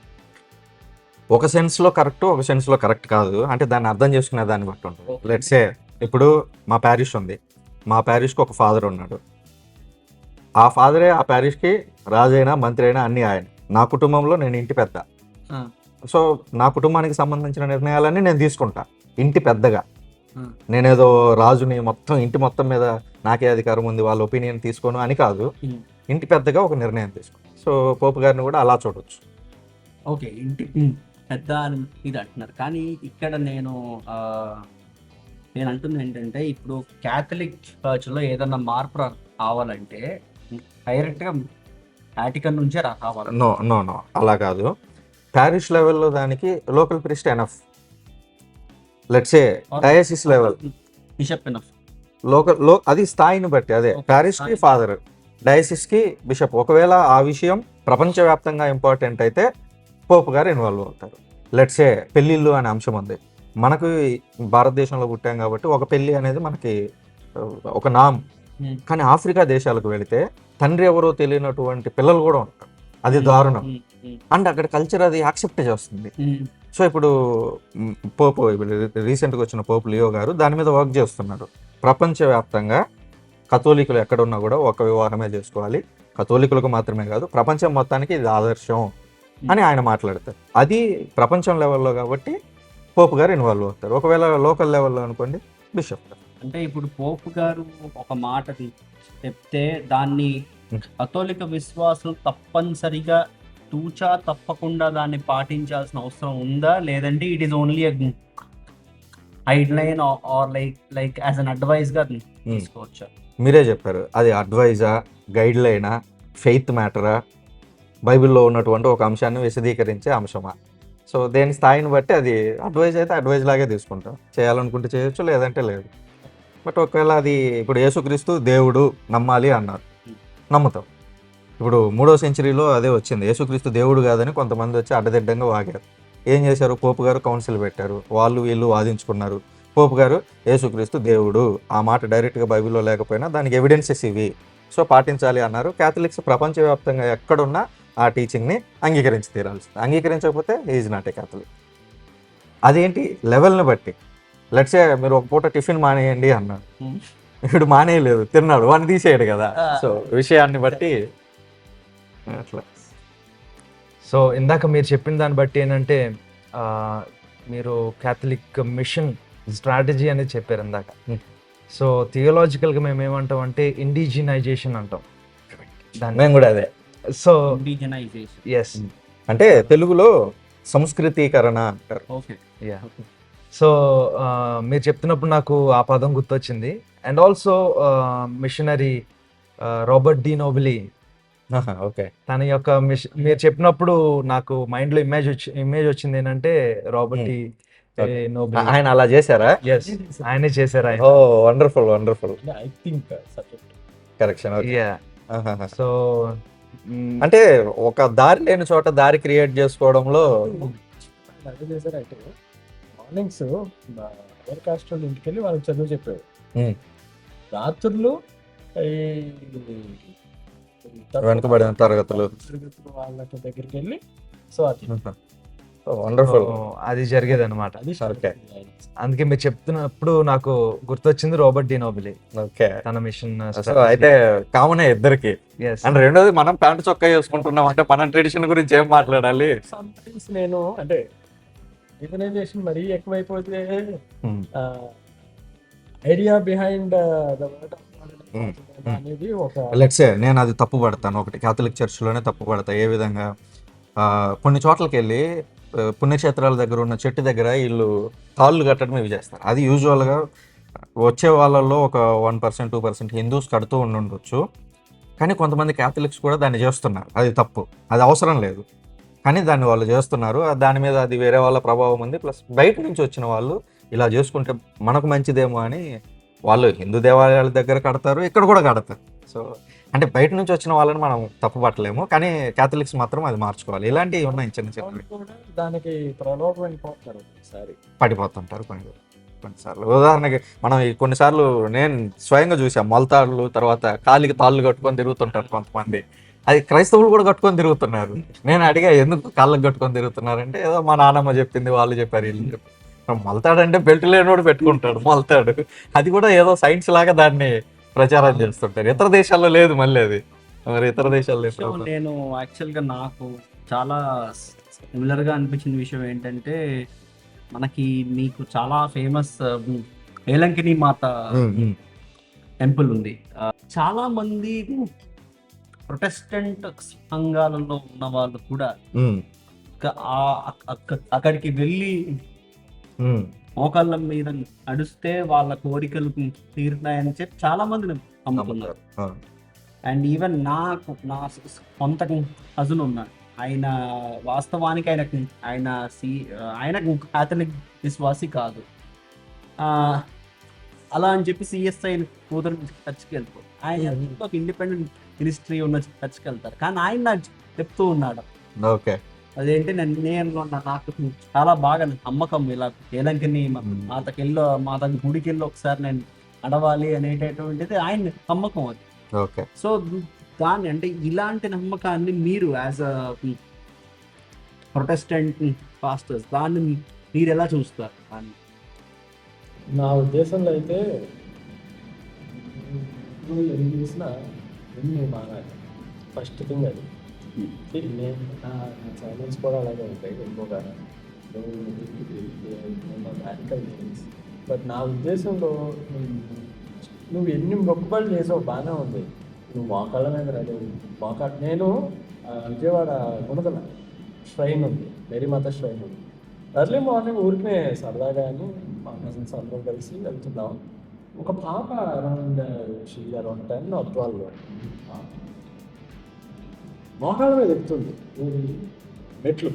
ఒక సెన్స్లో కరెక్ట్, ఒక సెన్స్లో కరెక్ట్ కాదు. అంటే దాన్ని అర్థం చేసుకునే దాన్ని బట్టి ఉంటుంది. లెట్సే ఇప్పుడు మా ప్యారిష్ ఉంది, మా ప్యారిష్కి ఒక ఫాదర్ ఉన్నాడు. ఆ ఫాదరే ఆ ప్యారిష్కి రాజైనా మంత్రి అయినా అన్నీ ఆయన. నా కుటుంబంలో నేను ఇంటి పెద్ద. సో నా కుటుంబానికి సంబంధించిన నిర్ణయాలన్నీ నేను తీసుకుంటా ఇంటి పెద్దగా. నేనేదో రాజుని మొత్తం ఇంటి మొత్తం మీద నాకే అధికారం ఉంది, వాళ్ళ ఒపీనియన్ తీసుకోను అని కాదు. ఇంటి పెద్దగా ఒక నిర్ణయం తీసుకో. సో పోపు గారిని కూడా అలా చూడవచ్చు. ఓకే, ఇంటి పెద్ద అని ఇది అంటున్నారు. కానీ ఇక్కడ నేను అంటుంది ఏంటంటే, ఇప్పుడు క్యాథలిక్ చర్చ్లో ఏదన్నా మార్పు కావాలంటే డైరెక్ట్గా వాటికన్ నుంచే రావాలి. నో అలా కాదు. ప్యారిష్ లెవెల్లో దానికి local priest enough. Let's A diocese level bishop enough. అది స్థాయిని బట్టి. అదే ప్యారిష్కి ఫాదర్, డయాసిస్కి బిషప్. ఒకవేళ ఆ విషయం ప్రపంచవ్యాప్తంగా ఇంపార్టెంట్ అయితే పోపు గారు ఇన్వాల్వ్ అవుతారు. లెట్స్ ఏ పెళ్ళిళ్ళు అనే అంశం ఉంది. మనకు భారతదేశంలో పుట్టాం కాబట్టి ఒక పెళ్ళి అనేది మనకి ఒక నామ్. కానీ ఆఫ్రికా దేశాలకు వెళితే తండ్రి ఎవరో తెలియనటువంటి పిల్లలు కూడా ఉంటారు. అది దారుణం. అండ్ అక్కడ కల్చర్ అది యాక్సెప్ట్ చేస్తుంది. సో ఇప్పుడు పోపు రీసెంట్గా వచ్చిన పోపు లియో గారు దాని మీద వర్క్ చేస్తున్నారు. ప్రపంచవ్యాప్తంగా కథోలికులు ఎక్కడున్నా కూడా ఒక వివాహమే చేసుకోవాలి, కథోలికులకు మాత్రమే కాదు ప్రపంచం మొత్తానికి ఇది ఆదర్శం అని ఆయన మాట్లాడతారు. అది ప్రపంచం లెవెల్లో కాబట్టి పోపు గారు ఇన్వాల్వ్ అవుతారు. ఒకవేళ లోకల్ లెవెల్లో అనుకోండి బిషప్. అంటే ఇప్పుడు పోపు గారు ఒక మాట చెప్తే దాన్ని కథోలిక విశ్వాసం తప్పనిసరిగా తూచా తప్పకుండా దాన్ని పాటించాల్సిన అవసరం ఉందా, లేదంటే it is only guide or like as an advise గా తీసుకోవచ్చా? మీరే చెప్పారు, అది అడ్వైజా, గైడ్ లైనా, ఫెయిత్ మ్యాటరా, బైబిల్లో ఉన్నటువంటి ఒక అంశాన్ని విశదీకరించే అంశమా? సో దేని స్థాయిని బట్టి అది అడ్వైజ్ అయితే అడ్వైజ్ లాగే తీసుకుంటాం. చేయాలనుకుంటే చేయొచ్చు, లేదంటే లేదు. బట్ ఒకవేళ అది ఇప్పుడు యేసుక్రీస్తు దేవుడు నమ్మాలి అన్నారు, నమ్ముతాం. ఇప్పుడు 3వ సెంచరీలో అదే వచ్చింది. యేసుక్రీస్తు దేవుడు కాదని కొంతమంది వచ్చి అడ్డదిడ్డంగా వాగారు. ఏం చేశారు? పోపు గారు కౌన్సిల్ పెట్టారు, వాళ్ళు వీళ్ళు వాదించుకున్నారు. పోపు గారు యేసుక్రీస్తు దేవుడు, ఆ మాట డైరెక్ట్గా బైబిల్లో లేకపోయినా దానికి ఎవిడెన్సెస్ ఇవి, సో పాటించాలి అన్నారు. క్యాథలిక్స్ ప్రపంచవ్యాప్తంగా ఎక్కడున్నా ఆ టీచింగ్ని అంగీకరించి తీరాల్సింది. అంగీకరించకపోతే ఈజ్ నాట్ ఏ క్యాథలిక్. అదేంటి లెవెల్ని బట్టి. లెట్సే మీరు ఒక పూట టిఫిన్ మానేయండి అన్నాడు, ఇప్పుడు మానేయలేదు, తిన్నాడు, వాడిని తీసేయడు కదా. సో విషయాన్ని బట్టి అట్లా. సో ఇందాక మీరు చెప్పిన దాన్ని బట్టి ఏంటంటే మీరు క్యాథలిక్ మిషన్ స్ట్రాటజీ అనేది చెప్పారు ఇందాక. సో థియోలాజికల్గా మేము ఏమంటాం అంటే ఇండిజినైజేషన్ అంటాం దాన్ని. మేము కూడా అదే. సో ఎస్ అంటే తెలుగులో సంస్కృతీకరణ అంటారు. Okay, yeah. సో మీరు చెప్తున్నప్పుడు నాకు ఆ పదం గుర్తొచ్చింది. And also missionary Robert de Nobili, okay, తన యొక్క మీరు చెప్పినప్పుడు నాకు మైండ్లో ఇమేజ్ వచ్చింది ఏంటంటే రాబర్ట్ డి నోబెల్. ఆయన అలా చేశారా? Yes, ఆయనే చేశారు ఆయన. Oh wonderful wonderful I think subject correction. Yeah. So అంటే ఒక దారి లేని చోట దారి క్రియేట్ చేసుకోవడంలో అదే చేశారు. అయితే మార్నింగ్స్ అదర్ కాస్ట్ వాళ్ళు ఇంటికి వెళ్ళి వాళ్ళకి చదువు చెప్పారు. Hmm. రాత్రులు వెనుకబడిన తరగతులు. వాళ్ళకి దగ్గరికి వెళ్ళి సో అది వండర్ఫుల్. అది జరిగేది అనమాట. అది Okay. అందుకే మీరు చెప్తున్నప్పుడు నాకు గుర్తొచ్చింది రాబర్ట్ డి నోబెలి, ఓకే. తన మిషన్. సో అయితే కామనే ఇద్దరికి. అండ్ రెండోది మనం ప్యాంట్ చొక్కా వేసుకుంటున్నాం అంటే మన ట్రెడిషన్ గురించి ఏం మాట్లాడాలి? సమ్టైమ్స్ నేను అంటే రికగ్నైజేషన్ మరీ ఎక్కువైపోతే ఐడియా బిహైండ్ ద వర్డ్ అనేది ఒక లెట్సే నేను అది తప్పు పడతాను. ఒకటి క్యాథలిక్ చర్చ్లోనే తప్పు పడతా. ఏ విధంగా కొన్ని చోట్లకి వెళ్ళి పుణ్యక్షేత్రాల దగ్గర ఉన్న చెట్టు దగ్గర వీళ్ళు తాళ్ళు కట్టడం ఇవి చేస్తారు. అది యూజువల్గా వచ్చే వాళ్ళల్లో ఒక 1% 2% హిందూస్ కడుతూ ఉండొచ్చు. కానీ కొంతమంది క్యాథలిక్స్ కూడా దాన్ని చేస్తున్నారు. అది తప్పు, అది అవసరం లేదు. కానీ దాన్ని వాళ్ళు చేస్తున్నారు. దాని మీద అది వేరే వాళ్ళ ప్రభావం ఉంది. ప్లస్ బయట నుంచి వచ్చిన వాళ్ళు ఇలా చేసుకుంటే మనకు మంచిదేమో అని వాళ్ళు హిందూ దేవాలయాల దగ్గర కడతారు, ఇక్కడ కూడా కడతారు. సో అంటే బయట నుంచి వచ్చిన వాళ్ళని మనం తప్పు పట్టలేము, కానీ క్యాథలిక్స్ మాత్రం అది మార్చుకోవాలి. ఇలాంటివి ఉన్నాయి చిన్న చిన్నవి. కూడా దానికి ప్రలోభం అయిపోతారు ఒకసారి. పడిపోతుంటారు కొన్నిసార్లు. ఉదాహరణకి మనం కొన్నిసార్లు నేను స్వయంగా చూసాం, మొలతాళ్ళు తర్వాత కాలికి తాళ్ళు కట్టుకొని తిరుగుతుంటారు కొంతమంది. అది క్రైస్తవులు కూడా కట్టుకొని తిరుగుతున్నారు. నేను అడిగా ఎందుకు కాళ్ళకి కట్టుకొని తిరుగుతున్నారంటే ఏదో మా నాన్నమ్మ చెప్పింది, వాళ్ళు చెప్పారు, వీళ్ళు చెప్పారు. మొలతాడంటే బెల్ట్ లేనివాడు పెట్టుకుంటాడు మొలతాడు. అది కూడా ఏదో సైన్స్ లాగా దాన్ని ప్రచారం చేస్తుంటారు. ఇతర దేశాల్లో లేదు మళ్ళీ అది. మరి ఇతర దేశాల్లో నేను యాక్చువల్గా నాకు చాలా సిమిలర్గా అనిపించిన విషయం ఏంటంటే, మనకి మీకు చాలా ఫేమస్ ఏలంకిని మాత టెంపుల్ ఉంది. చాలా మంది ప్రొటెస్టెంట్ సంఘాలలో ఉన్న వాళ్ళు కూడా అక్కడికి వెళ్ళి మోకాళ్ళ మీద నడుస్తే వాళ్ళ కోరికలు తీరుతాయని చెప్పి చాలా మంది నమ్ముతున్నారు. అండ్ ఈవెన్ నాకు నా సొంత కజిన్ ఉన్నాడు. ఆయన వాస్తవానికి ఆయన క్యాథలిక్ విశ్వాసి కాదు. అలా అని చెప్పి సిఎస్ఐ కూతురు చర్చ్కి వెళ్తారు. ఆయన ఒక ఇండిపెండెంట్ మినిస్ట్రీ ఉన్న చర్చ్కి వెళ్తారు. కానీ ఆయన నాకు చెప్తూ ఉన్నాడు, ఓకే అదేంటి నాకు చాలా బాగా నమ్మకం, ఇలా ఏలంకిని మాత గుడికి వెళ్ళి ఒకసారి నేను నడవాలి అనేటటువంటిది ఆయన నమ్మకం అది. ఓకే. సో దాన్ని అంటే ఇలాంటి నమ్మకాన్ని మీరు యాజ్ అ ప్రొటెస్టెంట్ పాస్టర్స్ దాన్ని మీరు ఎలా చూస్తారు? దాన్ని నా ఉద్దేశంలో అయితే ఏం చేసినా ఎన్ని మారాలి. ఫస్ట్ థింగ్ అది. నేను నా ఛానల్స్ కూడా అలాగే ఉంటాయి. ఇంకొక రాడికల్ థింగ్స్. బట్ నా ఉద్దేశంలో నువ్వు ఎన్ని మొక్కుబడులు చేసావు బాగానే ఉంది. నువ్వు మోకాళ్ళ మీద రెడీ నేను విజయవాడ గుణదల ష్రైన్ ఉంది, మేరీమాత ష్రైన్ ఉంది. ఎర్లీ మార్నింగ్ ఊరికే సరదాగా అని మా కజిన్స్ అందరూ కలిసి వెళ్తున్నాం. ఒక పాప అరౌండ్ 10 or 12 మోకాళ్ళ మీద ఎక్కుతుంది. మెట్లు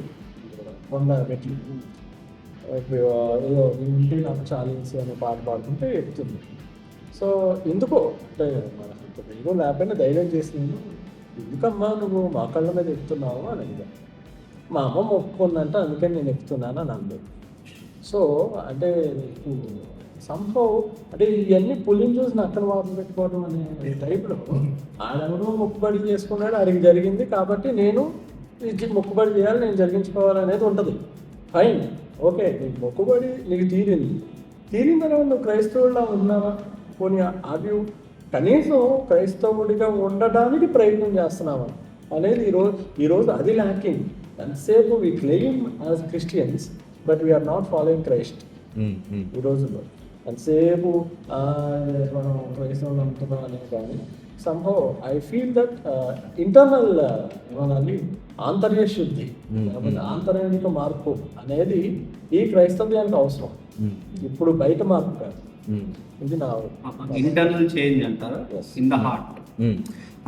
కొండ మెట్లు ఏదో ఇంటి నాకు చాలించి అనే పాట పాడుతుంటే ఎక్కుతుంది. సో ఎందుకో అంటే మనకు ఏదో లేకపోయినా ధైర్యం చేసింది, ఎందుకమ్మా నువ్వు మోకాళ్ళ మీద ఎక్కుతున్నావు అని అడిగా. మా అమ్మ మొక్కుకుందంటే అందుకని నేను ఎక్కుతున్నాను అని అంది. సో అంటే సంభవ్ అంటే ఇవన్నీ పుల్లిని చూసి నక్కల వాపసు పెట్టుకోవడం అనే టైప్లో ఆడెవడో మొక్కుబడి చేసుకున్నాడు, అడిగి జరిగింది కాబట్టి నేను మొక్కుబడి చేయాలి, నేను జరిగించుకోవాలనేది ఉంటుంది. ఫైన్, ఓకే, నీకు మొక్కుబడి నీకు తీరిన తర్వాత నువ్వు క్రైస్తవుడిలా ఉన్నావా? పోనీ అది కనీసం క్రైస్తవుడిగా ఉండడానికి ప్రయత్నం చేస్తున్నావా అనేది ఈరోజు అది ల్యాకింగ్. ఎంతసేపు we claim as Christians but we are not following Christ ఈ రోజుల్లో. ఎంతసేపు మనం క్రైస్తవులు నమ్ముతున్నాం అనేది కానీ సంభవ్ ఐ ఫీల్ దట్ ఇంటర్నల్ ఏమనాలి ఆంతర్య శుద్ధి, ఆంతర్యానికి మార్పు అనేది ఈ క్రైస్తవ్యానికి అవసరం. ఇప్పుడు బయట మార్పు కాదు, ఇది నా ఇంటర్నల్ చేంజ్ అంటారు ఇన్ ద హార్ట్.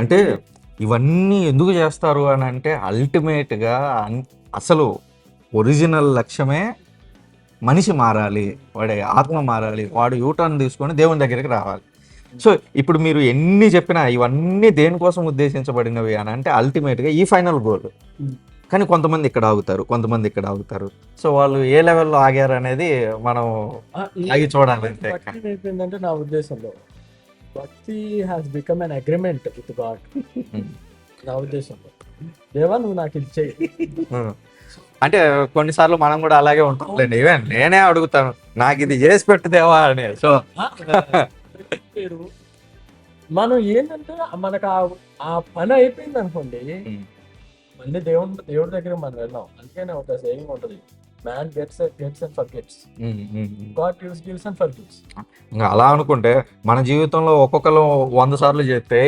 అంటే ఇవన్నీ ఎందుకు చేస్తారు అని అంటే అల్టిమేట్గా అసలు ఒరిజినల్ లక్ష్యమే మనిషి మారాలి, వాడి ఆత్మ మారాలి, వాడు యూటర్న్ తీసుకొని దేవుని దగ్గరికి రావాలి. సో ఇప్పుడు మీరు ఎన్ని చెప్పినా ఇవన్నీ దేనికోసం ఉద్దేశించబడినవి అని అంటే అల్టిమేట్గా ఈ ఫైనల్ గోల్. కానీ కొంతమంది ఇక్కడ ఆగుతారు, కొంతమంది ఇక్కడ ఆగుతారు. సో వాళ్ళు ఏ లెవెల్లో ఆగారు అనేది మనం ఆగి చూడాలి అంతే. భక్తి అయిపోయిందంటే నా ఉద్దేశంలో భక్తి has become an agreement with God. నా ఉద్దేశంలో దేవా నువ్వు నాకు ఇది చెయ్యి. అంటే కొన్నిసార్లు మనం కూడా అలాగే ఉంటాంలేండి. ఈవెన్ నేనే అడుగుతాను, నాకు ఇది చేసి పెట్టుదేవా అని. సో మనం ఏంటంటే మనకు ఆ పని అయిపోయింది అనుకోండి, మళ్ళీ దేవుడి దగ్గర మనం వెళ్ళాం. అందుకనే ఒక సేవింగ్ ఉంటుంది, man gets and forgets, God gives and forgives. ఇంకా అలా అనుకుంటే మన జీవితంలో ఒక్కొక్కరు 100 సార్లు చేస్తే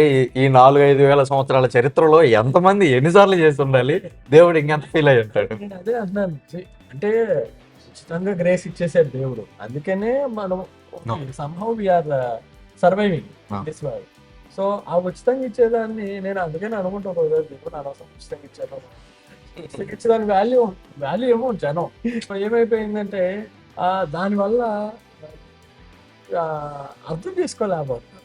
ఈ 4-5 వేల సంవత్సరాల చరిత్రలో ఎంతమంది ఎన్నిసార్లు చేసి ఉండాలి, దేవుడు ఇంకెంత ఫీల్ అయ్యి ఉంటాడు. నేను అదే అంటున్నాను, అంటే ఉచితంగా గ్రేస్ ఇచ్చేసాడు దేవుడు. అందుకనే మనం somehow we are surviving this world. So ఆ ఉచితంగా ఇచ్చేదాన్ని నేను అందుకని అనుకుంటాను, దేవుడు అనవసరం ఉచితంగా ఇచ్చాను. ఉచితంగా ఇచ్చేదాని వాల్యూ ఏమో జనం. ఇప్పుడు ఏమైపోయిందంటే దానివల్ల అర్థం చేసుకోలేకపోతున్నారు.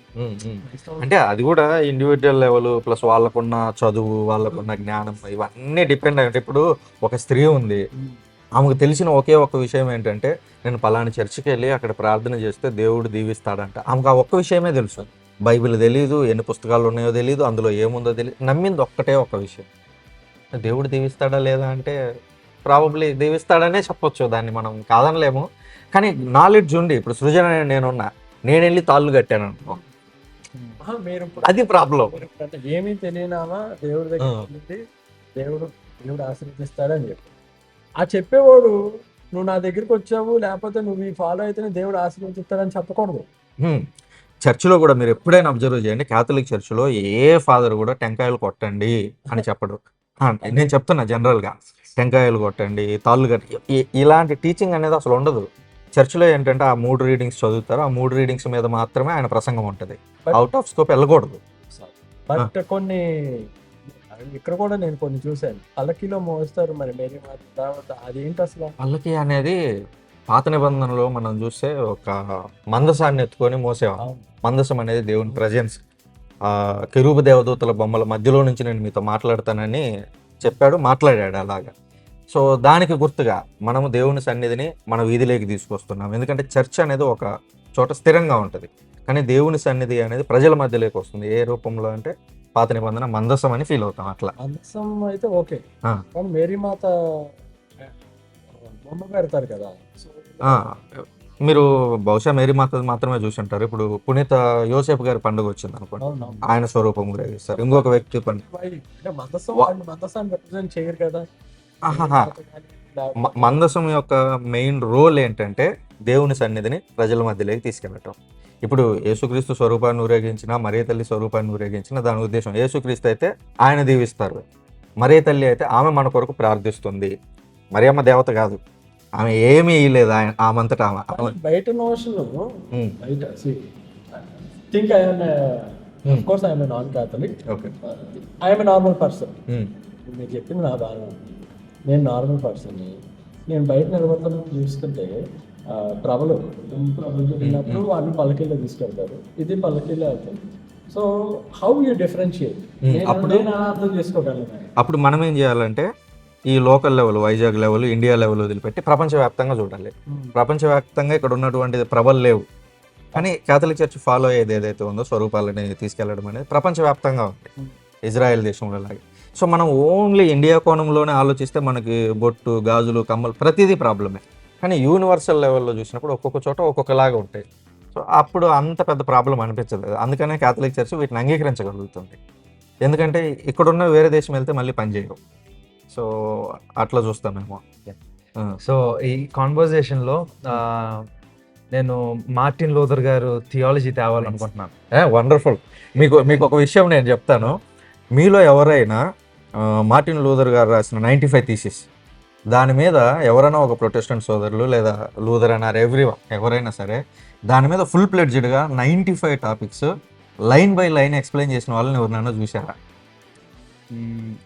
అంటే అది కూడా ఇండివిజువల్ లెవెల్ ప్లస్ వాళ్ళకున్న చదువు, వాళ్ళకున్న జ్ఞానం ఇవన్నీ డిపెండ్ అయ్యి. ఇప్పుడు ఒక స్త్రీ ఉంది, ఆమెకు తెలిసిన ఒకే ఒక విషయం ఏంటంటే నేను పలానా చర్చికి వెళ్ళి అక్కడ ప్రార్థన చేస్తే దేవుడు దీవిస్తాడంట. ఆమెకు ఆ ఒక్క విషయమే తెలుసు. బైబిల్ తెలీదు, ఎన్ని పుస్తకాలు ఉన్నాయో తెలీదు, అందులో ఏముందో తెలియదు. నమ్మింది ఒక్కటే ఒక్క విషయం, దేవుడు దీవిస్తాడా లేదా అంటే ప్రాబబ్లీ దీవిస్తాడనే చెప్పొచ్చు, దాన్ని మనం కాదనలేము. కానీ నాలెడ్జ్ ఉండి ఇప్పుడు సృజన నేను వెళ్ళి తాళ్ళు కట్టాను అనుకో, మీరు అది ప్రాబ్లం. ఏమీ తెలియనామా దేవుడి దగ్గర దేవుడు ఆశీర్వదిస్తాడని చెప్పి ఆ చెప్పేవాడు నువ్వు నా దగ్గరికి వచ్చావు లేకపోతే నువ్వు ఈ ఫాలో అయితేనే దేవుడు ఆశీర్వదిస్తాడని చెప్పకూడదు. చర్చిలో కూడా మీరు ఎప్పుడైనా అబ్జర్వ్ చేయండి, క్యాథలిక్ చర్చిలో ఏ ఫాదర్ కూడా టెంకాయలు కొట్టండి అని చెప్పడు. నేను చెప్తున్నా జనరల్గా టెంకాయలు కొట్టండి, తాళ్ళు కట్టి ఇలాంటి టీచింగ్ అనేది అసలు ఉండదు. చర్చిలో ఏంటంటే ఆ 3 రీడింగ్స్ చదువుతారు, ఆ 3 రీడింగ్స్ మీద మాత్రమే ఆయన ప్రసంగం ఉంటుంది. అవుట్ ఆఫ్ స్కోప్ వెళ్ళకూడదు. బట్ కొన్ని ఇక్కడ కూడా నేను కొన్ని చూశాను, పల్లకిలో మోస్తారు. మరి మేరీ మాత అదేంటి అసలు? పల్లకి అనేది పాత నిబంధనలో మనం చూస్తే ఒక మందసాన్ని ఎత్తుకొని మోసేవాళ్ళం. మందసం అనేది దేవుని ప్రజెన్స్. కెరూబు దేవదూతల బొమ్మల మధ్యలో నుంచి నేను మీతో మాట్లాడతానని చెప్పాడు, మాట్లాడాడు అలాగా. సో దానికి గుర్తుగా మనము దేవుని సన్నిధిని మన వీధిలోకి తీసుకొస్తున్నాం. ఎందుకంటే చర్చ్ అనేది ఒక చోట స్థిరంగా ఉంటుంది, కానీ దేవుని సన్నిధి అనేది ప్రజల మధ్యలోకి వస్తుంది. ఏ రూపంలో అంటే పాత నిబంధన మందసం అని ఫీల్ అవుతాం. అట్లా మందసం అయితే ఓకే, కానీ మేరీ మాత బొమ్మ పెడతారు కదా. మీరు బహుశా మేరీ మాత మాత్రమే చూసి ఉంటారు. ఇప్పుడు పునీత యోసేపు గారి పండుగ వచ్చింది అనుకోండి, ఆయన స్వరూపం ఊరేగిస్తారు. ఇంకొక వ్యక్తి మందసాన్ని రిప్రజెంట్ చేయరు కదా. మందసం యొక్క మెయిన్ రోల్ ఏంటంటే దేవుని సన్నిధిని ప్రజల మధ్యలోకి తీసుకెళ్ళటం. ఇప్పుడు యేసుక్రీస్తు స్వరూపాన్ని ఊరేగించిన, మరియ తల్లి స్వరూపాన్ని ఊరేగించిన, దాని ఉద్దేశం యేసుక్రీస్తు అయితే ఆయన దీవిస్తారు, మరియ తల్లి అయితే ఆమె మన కొరకు ప్రార్థిస్తుంది. మరియమ్మ దేవత కాదు, ఆమె ఏమీ ఇయ్యలేదు ఆమంతటా ఆమె. బయట నోషన్ బయట think of course I am a non-Catholic. Okay. I am a normal person. మీరు చెప్పింది నా బాగా, నేను నార్మల్ పర్సన్. నేను బయట నిలబడతాను చూస్తుంటే ట్రబుల్ జరిగినప్పుడు వాళ్ళు పల్లకీలో తీసుకెళ్తారు, ఇది పల్లకీలో వెళ్తారు. So how you differentiate? అప్పుడు అర్థం చేసుకోగలను. అప్పుడు మనం ఏం చేయాలంటే ఈ local level, Vizag level, India level వదిలిపెట్టి ప్రపంచవ్యాప్తంగా చూడాలి. ప్రపంచవ్యాప్తంగా ఇక్కడ ఉన్నటువంటి ప్రభలు లేవు, కానీ క్యాథలిక్ చర్చ్ ఫాలో అయ్యేది ఏదైతే ఉందో స్వరూపాలని తీసుకెళ్లడం అనేది ప్రపంచవ్యాప్తంగా ఉంది, ఇజ్రాయెల్ దేశంలో లాగే. సో మనం ఓన్లీ ఇండియా కోణంలోనే ఆలోచిస్తే మనకి బొట్టు, గాజులు, కమ్మలు ప్రతిదీ ప్రాబ్లమే. కానీ యూనివర్సల్ లెవెల్లో చూసినప్పుడు ఒక్కొక్క చోట ఒక్కొక్కలాగా ఉంటాయి. సో అప్పుడు అంత పెద్ద ప్రాబ్లం అనిపించదు. అందుకనే క్యాథలిక్ చర్చ్ వీటిని అంగీకరించగలుగుతుంది. ఎందుకంటే ఇక్కడున్న వేరే దేశం వెళ్తే మళ్ళీ పనిచేయవు. సో అట్లా చూస్తామేమో. సో ఈ కాన్వర్జేషన్లో నేను మార్టిన్ లూథర్ గారు థియాలజీ తేవాలనుకుంటున్నాను. వండర్ఫుల్. మీకు ఒక విషయం నేను చెప్తాను. మీలో ఎవరైనా మార్టిన్ లూథర్ గారు రాసిన 95 థీసిస్ దాని మీద ఎవరైనా ఒక ప్రొటెస్టెంట్ సోదరులు లేదా లూథర్ అన్నారు ఎవరైనా సరే దాని మీద ఫుల్ ప్లెడ్జ్డ్గా 95 topics line by line explain చేసిన వాళ్ళని ఎవరినైనా చూసారా?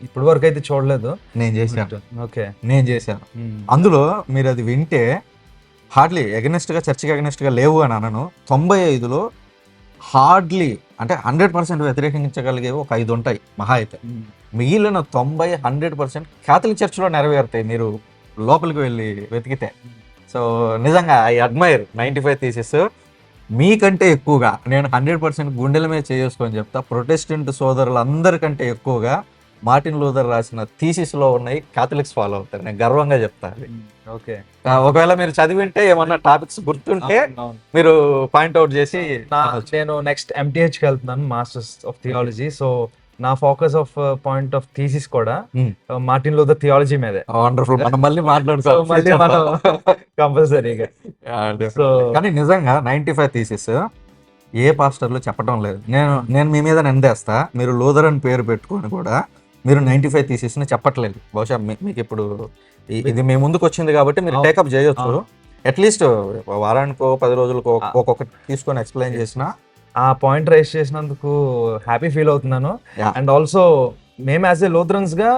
ఇప్పటి వరకు అయితే చూడలేదు. నేను చేశాను. ఓకే, నేను చేశాను. అందులో మీరు అది వింటే హార్డ్లీ ఎగనెస్ట్గా చర్చికి ఎగనెస్ట్గా లేవు అని అనను. 95లో హార్డ్లీ అంటే 100% వ్యతిరేకించగలిగేవి ఒక 5 ఉంటాయి మహా అయితే. మిగిలిన 90-100% క్యాథలిక్ చర్చ్లో నెరవేరుతాయి మీరు లోపలికి వెళ్ళి వెతికితే. సో నిజంగా ఐ అడ్మైర్ 95 థీసిస్. మీకంటే ఎక్కువగా నేను 100% గుండెల మీద చేసుకొని చెప్తా, ప్రొటెస్టెంట్ సోదరులందరికంటే ఎక్కువగా మార్టిన్ లూథర్ రాసిన థీసిస్లో ఉన్నాయి క్యాథలిక్స్ ఫాలో అవుతారు. నేను గర్వంగా చెప్తాను. ఓకే, ఒకవేళ మీరు చదివింటే ఏమన్నా టాపిక్స్ గుర్తుంటే మీరు పాయింట్అవుట్ చేసి. నేను నెక్స్ట్ MTHకి వెళ్తున్నాను, మాస్టర్స్ ఆఫ్ థియాలజీ. సో నా focus of point of thesis కూడా మార్టిన్ లూథర్ థియాలజీ మీదే. వండర్ఫుల్, మనం మళ్ళీ మళ్ళీ మనం కంపల్సరీగా. సో కానీ నిజంగా 95 థీసిస్ ఏ పాస్టర్లు చెప్పడం లేదు. నేను మీ మీద నిందేస్తా, మీరు లూథర్ అని పేరు పెట్టుకొని కూడా మీరు 95 థీసిస్ని చెప్పట్లేదు. బహుశా మీకు ఇప్పుడు ఇది మీ ముందుకు వచ్చింది కాబట్టి మీరు టేకప్ చేయొచ్చు. అట్లీస్ట్ వారానికో 10 రోజులకో ఒక్కొక్కటి తీసుకొని ఎక్స్ప్లెయిన్ చేసిన ఆ పాయింట్ రైస్ చేసినందుకు హ్యాపీ ఫీల్ అవుతున్నాను. అండ్ ఆల్సో మేము యాజ్ ఏ లూథరన్స్ గా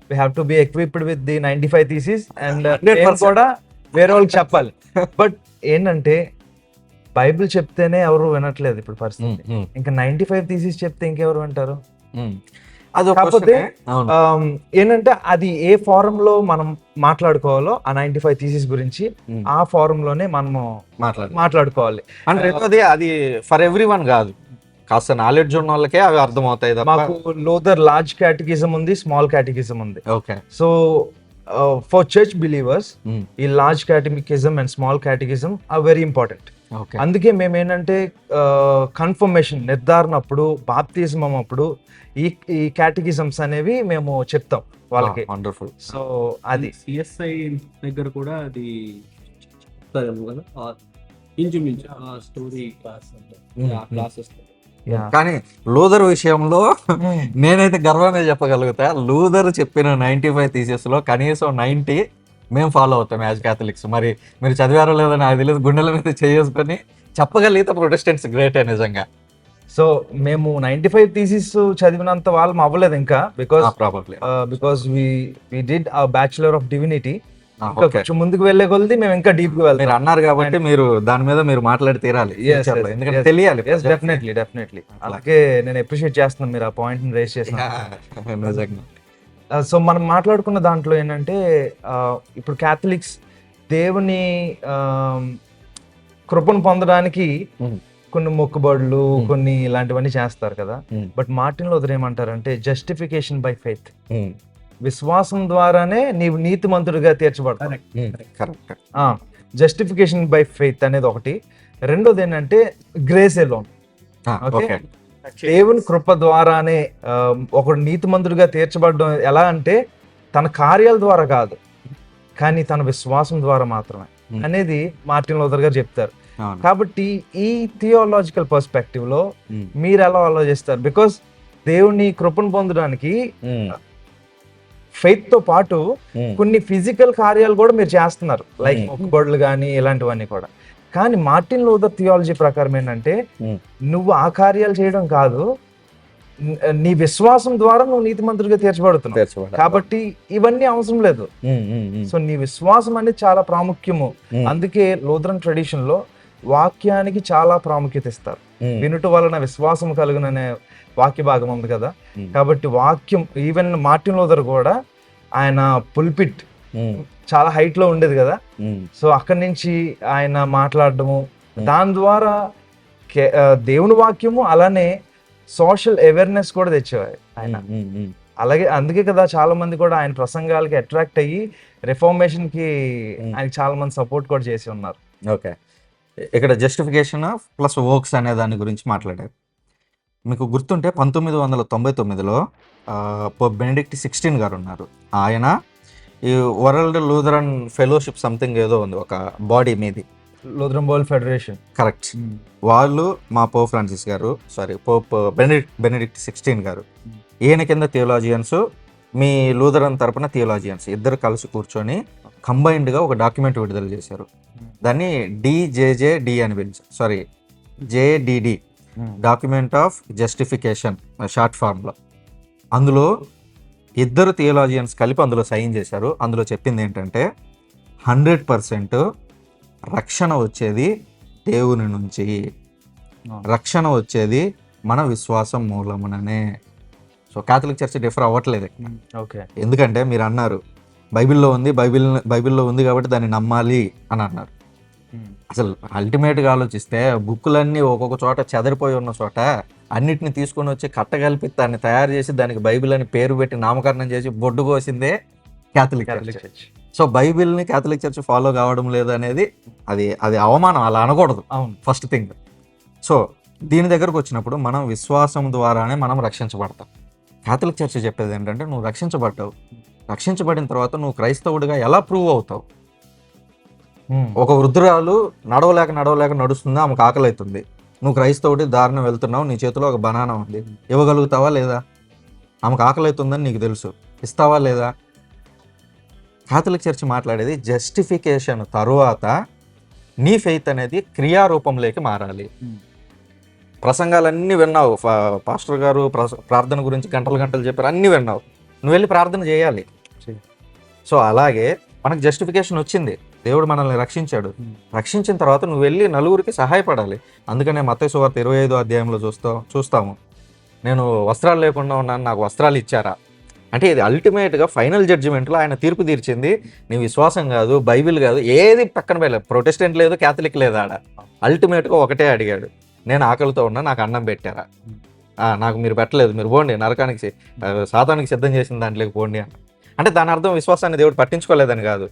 we have to be equipped with the 95 thesis and కూడా వేరే వాళ్ళకి చెప్పాలి. బట్ ఏంటంటే బైబిల్ చెప్తేనే ఎవరు వినట్లేదు ఇప్పుడు పరిస్థితి. ఇంకా 95 థీసిస్ చెప్తే ఇంకెవరు వింటారు? కాకపోతే ఏంటంటే అది ఏ ఫారం లో మనం మాట్లాడుకోవాలో ఆ 95 థీసిస్ గురించి ఆ ఫారం లోనే మనము మాట్లాడుకోవాలి. అంటే అది ఫర్ ఎవ్రీ వన్ కాదు, కాస్త నాలెడ్జ్ ఉన్న వాళ్ళకే అవి అర్థమవుతాయి. మాకు లూథర్ లార్జ్ క్యాటకిజం ఉంది, స్మాల్ క్యాటకిజం ఉంది. Okay, so for church believers ఈ large catechism and small catechism are very important. అందుకే మేము ఏంటంటే కన్ఫర్మేషన్ నిర్ధారణ అప్పుడు, బాప్తిజం అప్పుడు ఈ క్యాటకిజమ్స్ అనేవి మేము చెప్తాం వాళ్ళకి. వండర్ఫుల్. సో అది CSI దగ్గర కూడా అది చెప్తారేమో కదా, ఇంచుమించు ఆ స్టోరీ క్లాసెస్. కానీ లూథర్ విషయంలో నేనైతే గర్వంగా చెప్పగలుగుతా, లూథర్ చెప్పిన 95 థీసిస్ లో కనీసం 90 మేము ఫాలో అవుతాం యాజ్ క్యాథలిక్స్. మరి మీరు చదివారో లేదో నాకు తెలియదు, గుండెల మీద చేసుకొని చెప్పగలిగితే ప్రొటెస్టెంట్స్ గ్రేటే నిజంగా. సో మేము 95 థీసిస్ చదివినంత వాళ్ళం అవ్వలేదు ఇంకా, బికాస్ వి డిడ్ ఆ బ్యాచులర్ ఆఫ్ డివినిటీ. కొంచెం ముందుకు వెళ్ళే కొలది మేము ఇంకా డీప్ గా వెళ్తాం. మీరు అన్నారు కాబట్టి మీరు దాని మీద మీరు మాట్లాడి తీరాలి, ఎందుకంటే తెలియాలి. డెఫినెట్లీ అలాగే నేను అప్రిషియేట్ చేస్తున్నాను మీరు ఆ పాయింట్ ని రేస్ చేసిన. నిజంగా. సో మనం మాట్లాడుకున్న దాంట్లో ఏంటంటే ఇప్పుడు క్యాథలిక్స్ దేవుని కృపను పొందడానికి కొన్ని మొక్కుబడులు కొన్ని ఇలాంటివన్నీ చేస్తారు కదా. బట్ మార్టిన్ లూథర్ ఏమంటారంటే జస్టిఫికేషన్ బై ఫెయిత్, విశ్వాసం ద్వారానే నీవు నీతిమంతుడిగా తీర్చబడతావు. జస్టిఫికేషన్ బై ఫెయిత్ అనేది ఒకటి. రెండోది ఏంటంటే గ్రేస్ ఎలోన్. ఓకే, దేవుని కృప ద్వారానే ఒకడు నీతిమంతుడిగా తీర్చబడడం ఎలా అంటే తన కార్యాల ద్వారా కాదు, కానీ తన విశ్వాసం ద్వారా మాత్రమే అనేది మార్టిన్ లూథర్ గారు చెప్తారు. కాబట్టి ఈ థియోలాజికల్ పర్స్పెక్టివ్ లో మీరు ఎలా ఆలోచిస్తారు? బికాస్ దేవుని కృపను పొందడానికి ఫెయిత్ తో పాటు కొన్ని ఫిజికల్ కార్యాలు కూడా మీరు చేస్తున్నారు, లైక్ మొక్కుబడులు కానీ ఇలాంటివన్నీ కూడా. కానీ మార్టిన్ లూథర్ థియాలజీ ప్రకారం ఏంటంటే నువ్వు ఆ కార్యాలు చేయడం కాదు, నీ విశ్వాసం ద్వారా నువ్వు నీతిమంతుడిగా తీర్చబడుతున్నావు. కాబట్టి ఇవన్నీ అవసరం లేదు. సో నీ విశ్వాసం అనేది చాలా ప్రాముఖ్యము. అందుకే లూథరన్ ట్రెడిషన్ లో వాక్యానికి చాలా ప్రాముఖ్యత ఇస్తారు. వినుట వలన విశ్వాసం కలుగుననే వాక్య భాగం ఉంది కదా. కాబట్టి వాక్యం, ఈవెన్ మార్టిన్ లూథర్ కూడా ఆయన పుల్పిట్ చాలా హైట్ లో ఉండేది కదా. సో అక్కడి నుంచి ఆయన మాట్లాడడము, దాని ద్వారా దేవుని వాక్యము అలానే సోషల్ అవేర్నెస్ కూడా తెచ్చేవారు ఆయన. అలాగే అందుకే కదా చాలా మంది కూడా ఆయన ప్రసంగాలకి అట్రాక్ట్ అయ్యి రిఫార్మేషన్ కి ఆయన చాలా మంది సపోర్ట్ కూడా చేసి ఉన్నారు. ఓకే, ఇక్కడ జస్టిఫికేషన్ ప్లస్ వర్క్స్ అనే దాని గురించి మాట్లాడారు. మీకు గుర్తుంటే 1999లో పోప్ బెనెడిక్ట్ 16 గారు ఉన్నారు. ఆయన ఈ వరల్డ్ లూథరన్ ఫెలోషిప్ సంథింగ్ ఏదో ఉంది, ఒక బాడీ మీది, లూథరన్ వరల్డ్ ఫెడరేషన్. కరెక్ట్. వాళ్ళు మా పోప్ ఫ్రాన్సిస్ గారు, పోప్ బెనెడిక్ట్ 16 గారు, ఈయన కింద థియోలాజియన్స్, మీ లూథరన్ తరపున థియోలాజియన్స్ ఇద్దరు కలిసి కూర్చొని కంబైన్డ్గా ఒక డాక్యుమెంట్ విడుదల చేశారు. దాన్ని DJJD అని పిలిచారు, JDD, document of justification short ఫామ్లో. అందులో ఇద్దరు థియోలాజియన్స్ కలిపి అందులో సైన్ చేశారు. అందులో చెప్పింది ఏంటంటే 100% రక్షణ వచ్చేది దేవుని నుంచి, రక్షణ వచ్చేది మన విశ్వాసం మూలముననే. సో క్యాథలిక్ చర్చ్ డిఫర్ అవ్వట్లేదు. ఓకే. ఎందుకంటే మీరు అన్నారు బైబిల్లో ఉంది కాబట్టి దాన్ని నమ్మాలి అని అన్నారు. అసలు అల్టిమేట్గా ఆలోచిస్తే బుక్కులన్నీ ఒక్కొక్క చోట చెదరిపోయి ఉన్న చోట అన్నిటిని తీసుకొని వచ్చి కట్టగలిపి దాన్ని తయారు చేసి దానికి బైబిల్ అని పేరు పెట్టి నామకరణం చేసి బొడ్డు కోసిందే క్యాథలిక్ చర్చ్. సో బైబిల్ని క్యాథలిక్ చర్చ్ ఫాలో కావడం లేదు అనేది అది అవమానం, అలా అనకూడదు. అవును. First thing. సో దీని దగ్గరకు వచ్చినప్పుడు మనం విశ్వాసం ద్వారానే మనం రక్షించబడతాం. క్యాథలిక్ చర్చ్ చెప్పేది ఏంటంటే నువ్వు రక్షించబడ్డావు, రక్షించబడిన తర్వాత నువ్వు క్రైస్తవుడిగా ఎలా ప్రూవ్ అవుతావు? ఒక వృద్ధురాలు నడవలేక నడుస్తుంది, ఆమెకు ఆకలి అవుతుంది. నువ్వు క్రైస్తవుడి దారిన వెళ్తున్నావు, నీ చేతిలో ఒక బనానా ఉంది, ఇవ్వగలుగుతావా లేదా? ఆమెకు ఆకలి అవుతుందని నీకు తెలుసు, ఇస్తావా లేదా? క్యాథలిక్ చర్చ్ మాట్లాడేది జస్టిఫికేషన్ తరువాత నీ ఫెయిత్ అనేది క్రియారూపంలోకి మారాలి. ప్రసంగాలన్నీ విన్నావు, పాస్టర్ గారు ప్రార్థన గురించి గంటలు చెప్పారు, అన్నీ విన్నావు, నువ్వు వెళ్ళి ప్రార్థన చేయాలి. సో అలాగే మనకు జస్టిఫికేషన్ వచ్చింది, దేవుడు మనల్ని రక్షించాడు. రక్షించిన తర్వాత నువ్వు వెళ్ళి నలుగురికి సహాయపడాలి. అందుకనే మత్తయి సువార్త 25వ అధ్యాయంలో చూస్తాము, నేను వస్త్రాలు లేకుండా ఉన్నాను, నాకు వస్త్రాలు ఇచ్చారా అంటే ఇది అల్టిమేట్గా ఫైనల్ జడ్జిమెంట్లో ఆయన తీర్పు తీర్చింది. నీ విశ్వాసం కాదు, బైబిల్ కాదు, ఏది పక్కన వెళ్ళలేదు, ప్రొటెస్టెంట్ లేదు, క్యాథలిక్ లేదు. ఆడ అల్టిమేట్గా ఒకటే అడిగాడు, నేను ఆకలితో ఉన్నా, నాకు అన్నం పెట్టారా? నాకు మీరు పెట్టలేదు, మీరు పోండి నరకానికి, సాతానికి సిద్ధం చేసిన దాంట్లోకి పోండి అని. అంటే దాని అర్థం విశ్వాసాన్ని దేవుడు పట్టించుకోలేదని కాదు,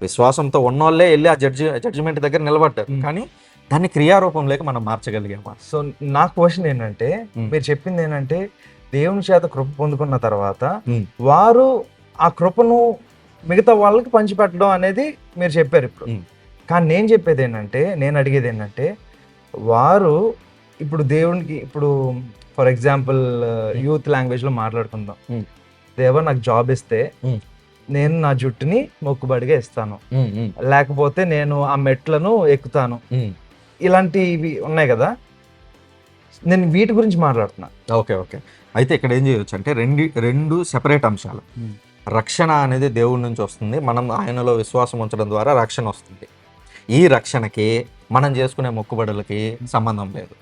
విశ్వాసంతో ఉన్నోళ్ళే వెళ్ళి ఆ జడ్జిమెంట్ దగ్గర నిలబడ్డారు, కానీ దాన్ని క్రియారూపంలోకి మనం మార్చగలిగాము. సో నా క్వశ్చన్ ఏంటంటే, మీరు చెప్పింది ఏంటంటే దేవుని చేత కృప పొందుకున్న తర్వాత వారు ఆ కృపను మిగతా వాళ్ళకి పంచిపెట్టడం అనేది మీరు చెప్పారు ఇప్పుడు. కానీ నేను చెప్పేది ఏంటంటే, నేను అడిగేది ఏంటంటే, వారు ఇప్పుడు దేవునికి, ఇప్పుడు ఫర్ ఎగ్జాంపుల్ యూత్ లాంగ్వేజ్లో మాట్లాడుకుందాం, దేవా నాకు జాబ్ ఇస్తే నేను నా జుట్టుని మొక్కుబడిగా ఇస్తాను, లేకపోతే నేను ఆ మెట్లను ఎక్కుతాను, ఇలాంటివి ఉన్నాయి కదా, నేను వీటి గురించి మాట్లాడుతున్నా. ఓకే. అయితే ఇక్కడ ఏం చేయొచ్చు అంటే రెండు సెపరేట్ అంశాలు. రక్షణ అనేది దేవుడి నుంచి వస్తుంది, మనం ఆయనలో విశ్వాసం ఉంచడం ద్వారా రక్షణ వస్తుంది. ఈ రక్షణకి మనం చేసుకునే మొక్కుబడులకి సంబంధం లేదు.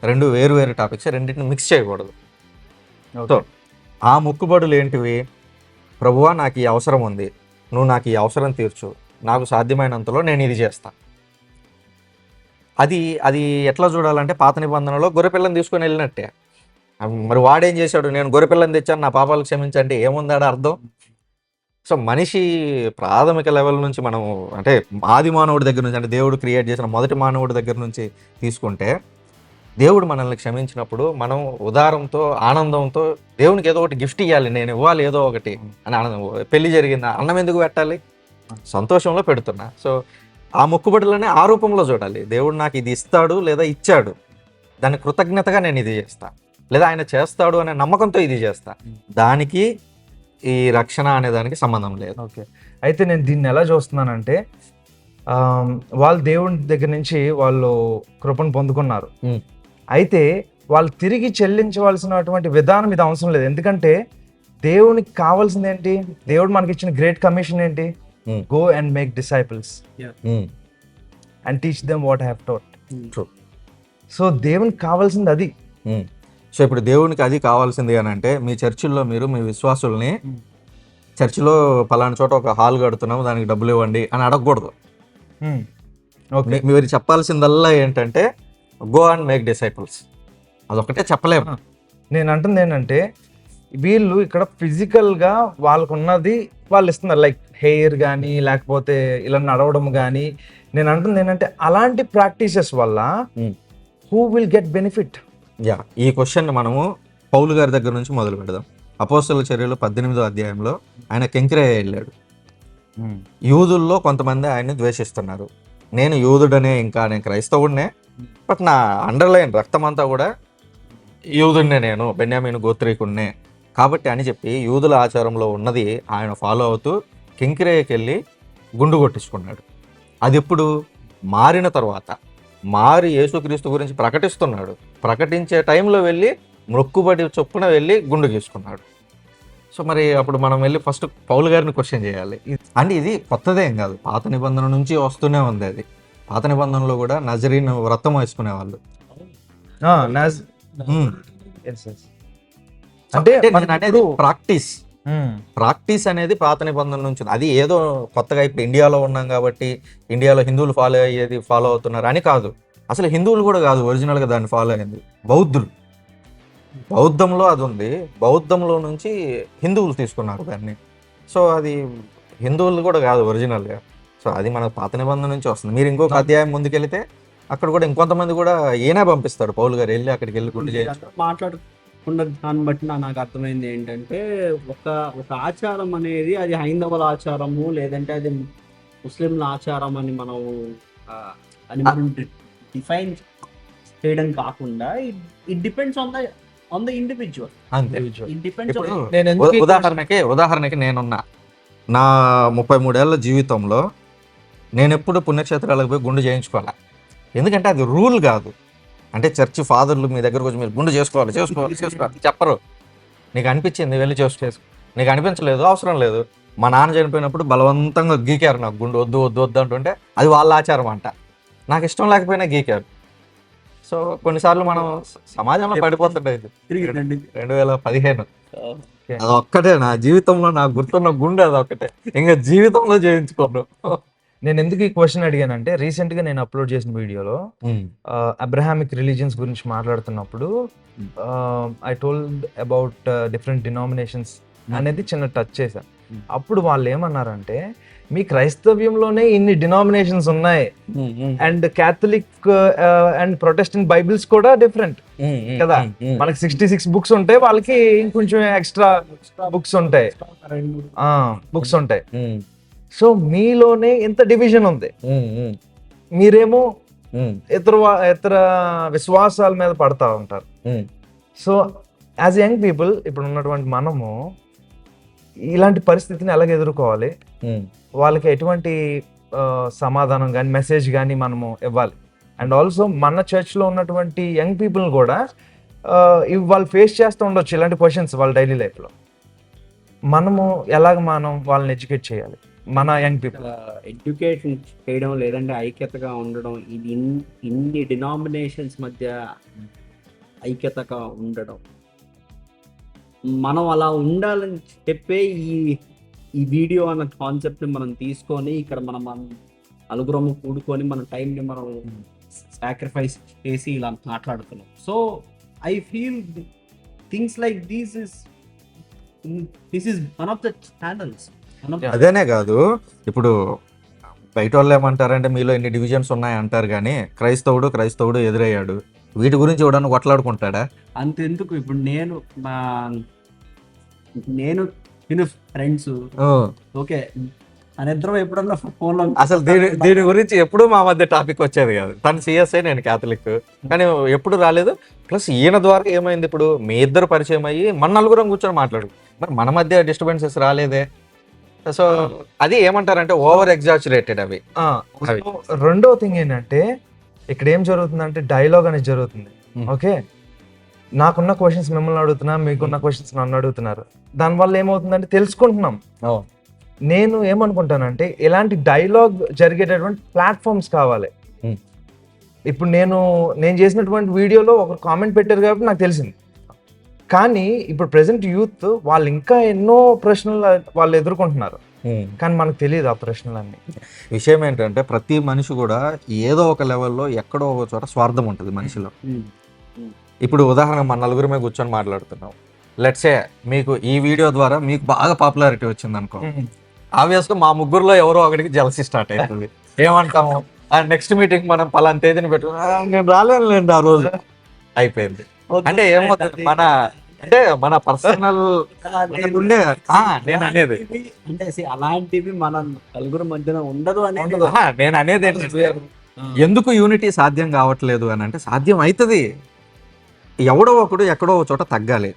రెండు వేరు టాపిక్స్, రెండింటిని మిక్స్ చేయకూడదు. సో ఆ మొక్కుబడులు ఏంటివి? ప్రభువా నాకు ఈ అవసరం ఉంది, నువ్వు నాకు ఈ అవసరం తీర్చు, నాకు సాధ్యమైనంతలో నేను ఇది చేస్తా. అది ఎట్లా చూడాలంటే పాత నిబంధనలో గొర్రెపిల్లని తీసుకొని వెళ్ళినట్టే. మరి వాడేం చేశాడు, నేను గొర్రెపిల్లని తెచ్చాను, నా పాపాలు క్షమించండి, ఏముందాడ అర్థం? సో మనిషి ప్రాథమిక లెవెల్ నుంచి మనం అంటే ఆది మానవుడి దగ్గర నుంచి, అంటే దేవుడు క్రియేట్ చేసిన మొదటి మానవుడి దగ్గర నుంచి తీసుకుంటే, దేవుడు మనల్ని క్షమించినప్పుడు మనం ఉదారంతో ఆనందంతో దేవునికి ఏదో ఒకటి గిఫ్ట్ ఇవ్వాలి, నేను ఇవ్వాలి ఏదో ఒకటి అని ఆనందం. పెళ్లి జరిగిందా, అన్నం ఎందుకు పెట్టాలి? సంతోషంలో పెడుతున్నా. సో ఆ మొక్కుబడులనే ఆ రూపంలో చూడాలి. దేవుడు నాకు ఇది ఇస్తాడు లేదా ఇచ్చాడు, దాని కృతజ్ఞతగా నేను ఇది చేస్తా, లేదా ఆయన చేస్తాడు అనే నమ్మకంతో ఇది చేస్తా. దానికి ఈ రక్షణ అనే దానికి సంబంధం లేదు. ఓకే. అయితే నేను దీన్ని ఎలా చూస్తున్నానంటే, వాళ్ళు దేవుని దగ్గర నుంచి వాళ్ళు కృపను పొందుకున్నారు, అయితే వాళ్ళు తిరిగి చెల్లించవలసినటువంటి విధానం ఇది అవసరం లేదు. ఎందుకంటే దేవునికి కావాల్సింది ఏంటి? దేవుడు మనకి ఇచ్చిన గ్రేట్ కమిషన్ ఏంటి? Go and make disciples and teach them what I have taught. So దేవునికి కావాల్సింది అది. సో ఇప్పుడు దేవునికి అది కావాల్సింది అని అంటే, మీ చర్చిల్లో మీరు మీ విశ్వాసుల్ని చర్చిలో పలానా చోట ఒక హాల్ కడుతున్నాము, దానికి డబ్బులు ఇవ్వండి అని అడగకూడదు. మీరు చెప్పాల్సిందల్లా ఏంటంటే గో అండ్ మేక్ డిసైపుల్స్, అదొకటే చెప్పలేము. నేను అంటుంది ఏంటంటే, వీళ్ళు ఇక్కడ ఫిజికల్గా వాళ్ళకున్నది వాళ్ళు ఇస్తున్నారు, లైక్ హెయిర్ కానీ లేకపోతే ఇలా నడవడం కానీ. నేను అంటుంది ఏంటంటే, అలాంటి ప్రాక్టీసెస్ వల్ల హూ విల్ గెట్ బెనిఫిట్? ఈ క్వశ్చన్ మనము పౌలు గారి దగ్గర నుంచి మొదలు పెడదాం. అపోస్తలుల చర్యలు 18వ అధ్యాయంలో ఆయన కెంక్రేయ వెళ్ళాడు. యూదుల్లో కొంతమంది ఆయన్ని ద్వేషిస్తున్నారు. నేను యూదుడనే, ఇంకా నేను క్రైస్తవుడినే, బట్ నా అండర్లైన్ రక్తం అంతా కూడా యూదుడినే, నేను బెన్యామీను గోత్రీకుడినే కాబట్టి అని చెప్పి యూదుల ఆచారంలో ఉన్నది ఆయన ఫాలో అవుతూ కెంక్రేయకి వెళ్ళి గుండు కొట్టించుకున్నాడు. అది ఎప్పుడు? మారిన తర్వాత, మారి యేసుక్రీస్తు గురించి ప్రకటిస్తున్నాడు, ప్రకటించే టైంలో వెళ్ళి మొక్కుబడి చొప్పున వెళ్ళి గుండు గీసుకున్నాడు. సో మరి అప్పుడు మనం వెళ్ళి ఫస్ట్ పౌలు గారిని క్వశ్చన్ చేయాలి. అంటే ఇది కొత్తదేం కాదు, పాత నిబంధన నుంచి వస్తూనే ఉంది అది. పాత నిబంధనలో కూడా నజరీన్ వ్రతం వేసుకునేవాళ్ళు. అంటే ప్రాక్టీస్ అనేది పాత నిబంధన నుంచి ఉంది. అది ఏదో కొత్తగా ఇప్పుడు ఇండియాలో ఉన్నాం కాబట్టి ఇండియాలో హిందువులు ఫాలో అవుతున్నారు అని కాదు. అసలు హిందువులు కూడా కాదు ఒరిజినల్గా దాన్ని ఫాలో అయింది, బౌద్ధులు. బౌద్ధంలో అది ఉంది, బౌద్ధంలో నుంచి హిందువులు తీసుకున్నారు దాన్ని. సో అది హిందువులు కూడా కాదు ఒరిజినల్గా. సో అది మన పాత నిబంధన నుంచి వస్తుంది. మీరు ఇంకొక అధ్యాయం ముందుకెళ్తే అక్కడ కూడా ఇంకొంతమంది కూడా ఈయనే పంపిస్తాడు, పౌలు గారు వెళ్ళి అక్కడికి వెళ్ళి గుండు చేయించు. మాట్లాడకుండా దాన్ని బట్టి నాకు అర్థమైంది ఏంటంటే ఒక ఆచారం అనేది అది హైందవుల ఆచారము లేదంటే అది ముస్లింల ఆచారం అని మనం డిఫైన్ చేయడం కాకుండా it depends on the individual. అంతే. ఇట్ డిపెండ్స్ ఉదాహరణకి నేనున్నా నా 33 ఏళ్ల జీవితంలో నేను ఎప్పుడు పుణ్యక్షేత్రాలకు పోయి గుండు చేయించుకోవాలి. ఎందుకంటే అది రూల్ కాదు. అంటే చర్చి ఫాదర్లు మీ దగ్గరకు వచ్చి మీరు గుండు చేసుకోవాలి చెప్పరు. నీకు అనిపించింది వెళ్ళి చేసుకో, నీకు అనిపించలేదు అవసరం లేదు. మా నాన్న చనిపోయినప్పుడు బలవంతంగా గీకారు నాకు గుండు, వద్దు వద్దు వద్దు అంటుంటే అది వాళ్ళ ఆచారం అంట. నాకు ఇష్టం లేకపోయినా గీకారు. సో కొన్నిసార్లు మనం సమాజంలో పడిపోతుంటాయి. 2015 అదొక్కటే నా జీవితంలో నాకు గుర్తున్న గుండె, అదొక్కటే. ఇంకా జీవితంలో చేయించుకోను. నేను ఎందుకు ఈ క్వశ్చన్ అడిగానంటే రీసెంట్ గా నేను అప్లోడ్ చేసిన వీడియోలో అబ్రహామిక్ రిలీజియన్స్ గురించి మాట్లాడుతున్నప్పుడు I told about different denominations అనేది చిన్న టచ్ చేశాను. అప్పుడు వాళ్ళు ఏమన్నారంటే మీ క్రైస్తవ్యంలోనే ఇన్ని డినామినేషన్స్ ఉన్నాయి and Catholic and Protestant Bibles కూడా డిఫరెంట్ కదా. మనకి 66 బుక్స్ ఉంటాయి, వాళ్ళకి ఇంకొంచెం ఎక్స్ట్రా బుక్స్ ఉంటాయి. సో మీలోనే ఇంత డివిజన్ ఉంది, మీరేమో ఇతర విశ్వాసాల మీద పడతా ఉంటారు. సో యాజ్ యంగ్ పీపుల్ ఇప్పుడు ఉన్నటువంటి మనము ఇలాంటి పరిస్థితిని ఎలాగ ఎదుర్కోవాలి, వాళ్ళకి ఎటువంటి సమాధానం కానీ మెసేజ్ కానీ మనము ఇవ్వాలి. అండ్ ఆల్సో మన చర్చ్లో ఉన్నటువంటి యంగ్ పీపుల్ కూడా వాళ్ళు ఫేస్ చేస్తూ ఉండొచ్చు ఇలాంటి క్వశ్చన్స్ వాళ్ళ డైలీ లైఫ్లో. మనము ఎలాగ మనం వాళ్ళని ఎడ్యుకేట్ చేయాలి, మన యంగ్ పీపుల్ ఎడ్యుకేషన్ చేయడం లేదంటే ఐక్యతగా ఉండడం, ఇది ఇన్ని డినామినేషన్స్ మధ్య ఐక్యతగా ఉండడం, మనం అలా ఉండాలని చెప్పే ఈ వీడియో అన్న కాన్సెప్ట్ని మనం తీసుకొని ఇక్కడ మనం నలుగురము కూడుకొని మన టైంని మనం సాక్రిఫైస్ చేసి ఇలా మాట్లాడుతున్నాం. So I feel things like this is one of the channels. అదేనే కాదు, ఇప్పుడు బయట వాళ్ళు ఏమంటారంటే మీలో ఎన్ని డివిజన్స్ ఉన్నాయి అంటారు, కానీ క్రైస్తవుడు ఎదురయ్యాడు, వీటి గురించి ఎవడన్నా కొట్లాడుకుంటాడా? అంతెందుకు, ఇప్పుడు నేను ఫ్రెండ్స్ ఓకే అనిద్దరం ఎప్పుడన్నా ఫోన్ లో అసలు దీని గురించి ఎప్పుడు మా మధ్య టాపిక్ వచ్చేది కాదు. తను సిఎస్ఐ, నేను క్యాథలిక్, కానీ ఎప్పుడు రాలేదు. ప్లస్ ఈయన ద్వారా ఏమైంది, ఇప్పుడు మీ ఇద్దరు పరిచయం అయ్యి మన నలుగురం కూర్చొని మాట్లాడు, మరి మన మధ్య డిస్టర్బెన్సెస్ రాలేదే. సో అది ఏమంటారంటే ఓవర్ ఎగ్జాచురేటెడ్ అవి. రెండో థింగ్ ఏంటంటే ఇక్కడ ఏం జరుగుతుందంటే డైలాగ్ అనేది జరుగుతుంది. ఓకే, నాకున్న క్వశ్చన్స్ మిమ్మల్ని అడుగుతున్నా, మీకున్న క్వశ్చన్స్ నన్ను అడుగుతున్నారు. దానివల్ల ఏమవుతుందంటే తెలుసుకుంటున్నాం. నేను ఏమనుకుంటానంటే ఇలాంటి డైలాగ్ జరిగేటటువంటి ప్లాట్ఫామ్స్ కావాలి. ఇప్పుడు నేను చేసినటువంటి వీడియోలో ఒక కామెంట్ పెట్టారు కాబట్టి నాకు తెలిసింది, కానీ ఇప్పుడు ప్రెసెంట్ యూత్ వాళ్ళు ఇంకా ఎన్నో ప్రశ్నలు వాళ్ళు ఎదుర్కొంటున్నారు, కానీ మనకు తెలియదు ఆ ప్రశ్నలన్నీ. విషయం ఏంటంటే ప్రతి మనిషి కూడా ఏదో ఒక లెవెల్లో ఎక్కడో ఒక చోట స్వార్థం ఉంటుంది మనిషిలో. ఇప్పుడు ఉదాహరణ మన నలుగురమే కూర్చొని మాట్లాడుతున్నాం, లెట్సే మీకు ఈ వీడియో ద్వారా మీకు బాగా పాపులారిటీ వచ్చింది అనుకో, ఆబ్వియస్గా మా ముగ్గురులో ఎవరో ఒకరికి జలసీ స్టార్ట్ అవుతుంది. ఏమంటాము, నెక్స్ట్ మీటింగ్ మనం పలానా తేదీని పెట్టు, నేను రాలేనులేండి ఆ రోజు, అయిపోయింది. అంటే ఏమవుతుంది, మన పర్సనల్ నేను అనేది అంటే అలాంటివి మన నలుగురు మధ్యన ఉండదు అనేది నేను అనేది ఎందుకు యూనిటీ సాధ్యం కావట్లేదు అని అంటే, సాధ్యం అవుతుంది, ఎవడో ఒకడు ఎక్కడో ఒక చోట తగ్గాలి,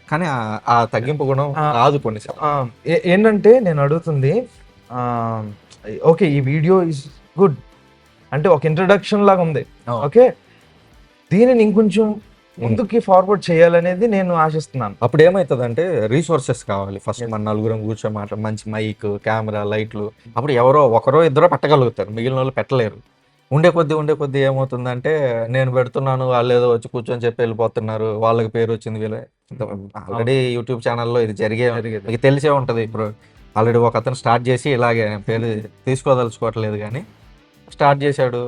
కానీ ఆ తగ్గింపు గుణం రాదు కొన్నిసార్లు. ఏంటంటే నేను అడుగుతుంది, ఓకే ఈ వీడియో ఇస్ గుడ్ అంటే ఒక ఇంట్రడక్షన్ లాగా ఉంది, ఓకే దీనిని ఇంకొంచెం ముందుకి ఫార్వర్డ్ చేయాలనేది నేను ఆశిస్తున్నాను. అప్పుడు ఏమవుతుందంటే రీసోర్సెస్ కావాలి. ఫస్ట్ మన నలుగురం కూర్చొని మంచి మైక్, కెమెరా, లైట్లు, అప్పుడు ఎవరో ఒకరో ఇద్దరో పెట్టగలుగుతారు, మిగిలిన వాళ్ళు పెట్టలేరు. ఉండే కొద్దీ ఏమవుతుందంటే నేను పెడుతున్నాను, వాళ్ళు ఏదో వచ్చి కూర్చొని చెప్పి వెళ్ళిపోతున్నారు, వాళ్ళకి పేరు వచ్చింది వీళ్ళ. ఆల్రెడీ యూట్యూబ్ ఛానల్లో ఇది జరిగేది, మీకు తెలిసే ఉంటుంది. ఇప్పుడు ఆల్రెడీ ఒక అతను స్టార్ట్ చేసి ఇలాగే పేరు తీసుకోదలుచుకోవట్లేదు కానీ స్టార్ట్ చేశాడు,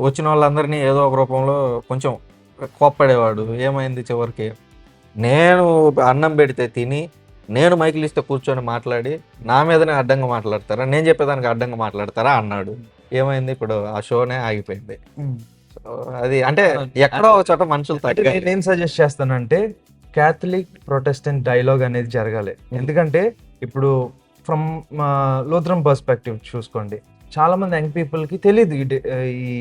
వచ్చిన వాళ్ళందరినీ ఏదో ఒక రూపంలో కొంచెం కోప్పడేవాడు. ఏమైంది చివరికి, నేను అన్నం పెడితే తిని నేను మైకులు ఇస్తే కూర్చొని మాట్లాడి నా మీదనే అడ్డంగా మాట్లాడతారా, నేను చెప్పేదానికి అడ్డంగా మాట్లాడతారా అన్నాడు. ఏమైంది, ఇప్పుడు ఆ షోనే ఆగిపోయింది. సో అది అంటే ఎక్కడో ఒక చోట మనుషులు అంటే తగ్గ నేను సజెస్ట్ చేస్తానంటే క్యాథలిక్ ప్రొటెస్టెంట్ డైలాగ్ అనేది జరగాలి. ఎందుకంటే ఇప్పుడు ఫ్రమ్ లూథరన్ పర్స్పెక్టివ్ చూసుకోండి, చాలా మంది యంగ్ పీపుల్ కి తెలియదు ఈ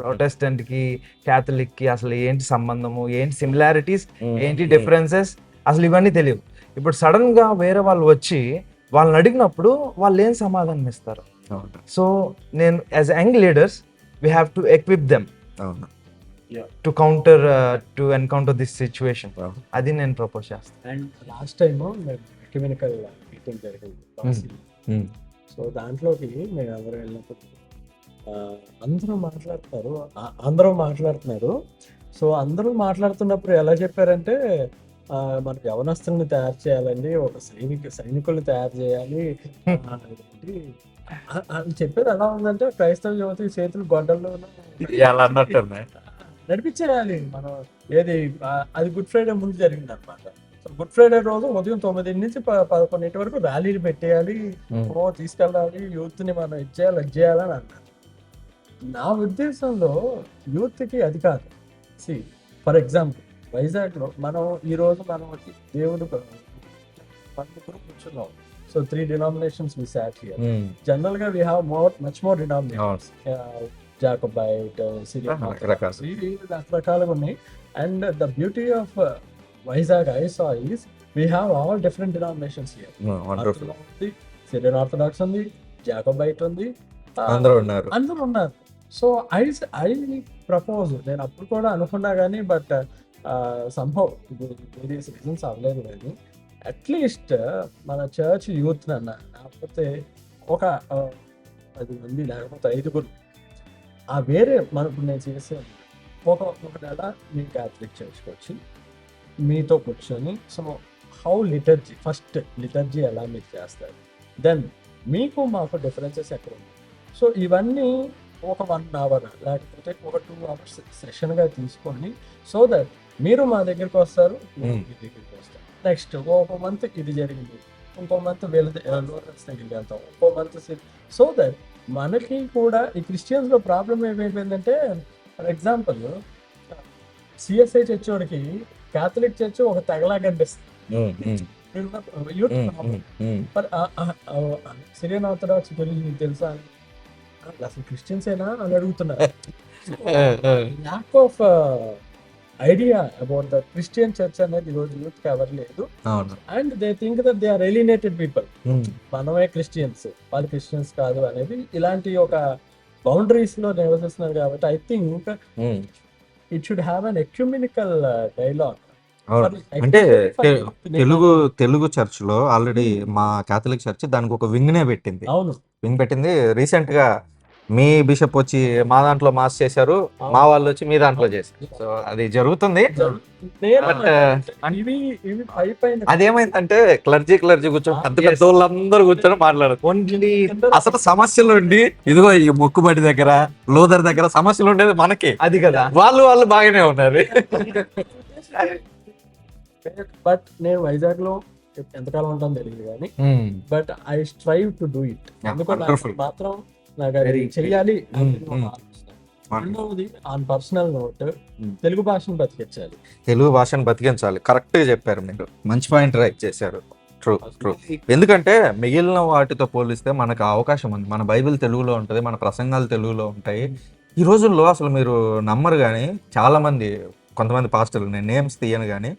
ప్రొటెస్టెంట్ కి క్యాథలిక్ కి అసలు ఏంటి సంబంధము, ఏంటి సిమిలారిటీస్, ఏంటి డిఫరెన్సెస్, అసలు ఇవన్నీ తెలియదు. ఇప్పుడు సడన్ గా వేరే వాళ్ళు వచ్చి వాళ్ళని అడిగినప్పుడు వాళ్ళు ఏం సమాధానం ఇస్తారు? సో నేను as young leaders we have to equip them అవును. To counter to encounter this situation. అది నేను ప్రపోజ్ చేస్తాను. అండ్ లాస్ట్ టైం మేము ఎక్యుమెనికల్ మీటింగ్ జరిగింది. సో దాంట్లోకి మేము ఎవరు వెళ్ళినప్పుడు అందరూ మాట్లాడుతున్నారు. సో అందరూ మాట్లాడుతున్నప్పుడు ఎలా చెప్పారంటే మనకు యవనస్తుల్ని తయారు చేయాలండి, ఒక సైనికుల్ని తయారు చేయాలి అని చెప్పేది. ఎలా ఉందంటే క్రైస్తవ యువతి చేతులు గొడ్డల్లో అన్నట్టు నడిపించేయాలి మనం. అది గుడ్ ఫ్రైడే ముందు జరిగింది అనమాట. సో గుడ్ ఫ్రైడే రోజు ఉదయం 9 నుంచి 11 వరకు ర్యాలీలు పెట్టేయాలి, తీసుకెళ్ళాలి, యూత్ ని మనం ఇచ్చేయాలి, అది చేయాలని అన్నారు. నా ఉద్దేశంలో యూత్ కి అది కాదు. ఫర్ ఎగ్జాంపుల్ వైజాగ్ లో మనం ఈ రోజు మనం దేవుడు కూర్చున్నాం. So 3 denominations we sat here. General గా we have much more denominations. Jacobite, Syrian, రకరకాలుగా ఉన్నాయి. And the beauty of Vizag I saw is we have all different denominations here. ఉంది, Syrian Orthodox ఉంది, Jacobite ఉంది, అందరూ ఉన్నారు. సో ఐ ప్రపోజ్, నేను అప్పుడు కూడా అనుకున్నా కానీ బట్ సంభవ్ వేరియస్ రీజన్స్ అవ్వలేదు. కానీ అట్లీస్ట్ మన చర్చ్ యూత్ అన్న లేకపోతే ఒక 10 మంది లేకపోతే 5 వేరే మనకు నేను చేసే ఒక నెల మీ క్యాథలిక్ చర్చ్కి వచ్చి మీతో కూర్చొని సో హౌ ఫస్ట్ లిటర్జీ ఎలా మీరు చేస్తారు, దెన్ మీకు మాకు డిఫరెన్సెస్ ఎక్కడ ఉన్నాయి. సో ఇవన్నీ ఒక 1 hour లేకపోతే ఒక 2 hours సెషన్గా తీసుకొని సో దట్ మీరు మా దగ్గరికి వస్తారు, మీ దగ్గరికి వస్తారు. నెక్స్ట్ ఒక మంత్ ఇది జరిగింది, ఇంకో మంత్ వీళ్ళ దగ్గరికి వెళ్తాం, ఇంకో మంత్. సో దట్ మనకి కూడా ఈ క్రిస్టియన్స్ లో ప్రాబ్లం ఏమైపోయిందంటే, ఫర్ ఎగ్జాంపుల్ సిఎస్ఐ చర్చ్ వాడికి క్యాథలిక్ చర్చ్ ఒక తెగలా కనిపిస్తుంది. సిరియన్ ఆర్థడాక్స్ గురించి మీకు తెలుసా, అసలు క్రిస్టియన్స్ ఏనా అని అడుగుతున్నారు. Lack of idea about the Christian church అనేది ఈరోజు యూత్ కి ఎవరు లేదు. And they think that they are alienated people, మనమే క్రిస్టియన్స్, వాళ్ళు క్రిస్టియన్స్ కాదు అనేది ఇలాంటి ఒక బౌండరీస్ లో నివసిస్తున్నారు. కాబట్టి I think it should have an ecumenical dialogue. అంటే తెలుగు చర్చ్ లో ఆల్రెడీ మా క్యాథలిక్ చర్చ్ దానికి ఒక వింగ్ నే పెట్టింది. అవును, వింగ్ పెట్టింది. రీసెంట్ గా మీ బిషప్ వచ్చి మా దాంట్లో మాస్ చేశారు, మా వాళ్ళు వచ్చి మీ దాంట్లో చేశారు. సో అది జరుగుతుంది. అదేమైందంటే క్లర్జీ కూర్చొని పెద్ద వాళ్ళందరూ కూర్చొని మాట్లాడదు. ఓన్లీ అసలు సమస్యలు ఉండి ఇదిగో ఈ మొక్కుబడి దగ్గర లోదర్ దగ్గర సమస్యలు ఉండేది మనకి, అది కదా. వాళ్ళు బాగానే ఉన్నారు. బట్ నేను వైజాగ్ లో ఎంతకాలం ఉంటాను తెలియదు కానీ but I strive to do it. ఎందుకంటే మాత్రం నాకు అది చెయ్యాలి. రెండవది ఆన్ పర్సనల్ నోట్, తెలుగు భాషను బతికించాలి. కరెక్ట్ గా చెప్పారు మీరు, మంచి పాయింట్ రైట్ చేశారు. ట్రూ. ఎందుకంటే మిగిలిన వాటితో పోలిస్తే మనకు అవకాశం ఉంది. మన బైబిల్ తెలుగులో ఉంటుంది, మన ప్రసంగాలు తెలుగులో ఉంటాయి. ఈ రోజుల్లో అసలు మీరు నమ్మరు కానీ చాలా మంది, కొంతమంది పాస్టర్లు, నేను నేమ్స్ తీయను కానీ,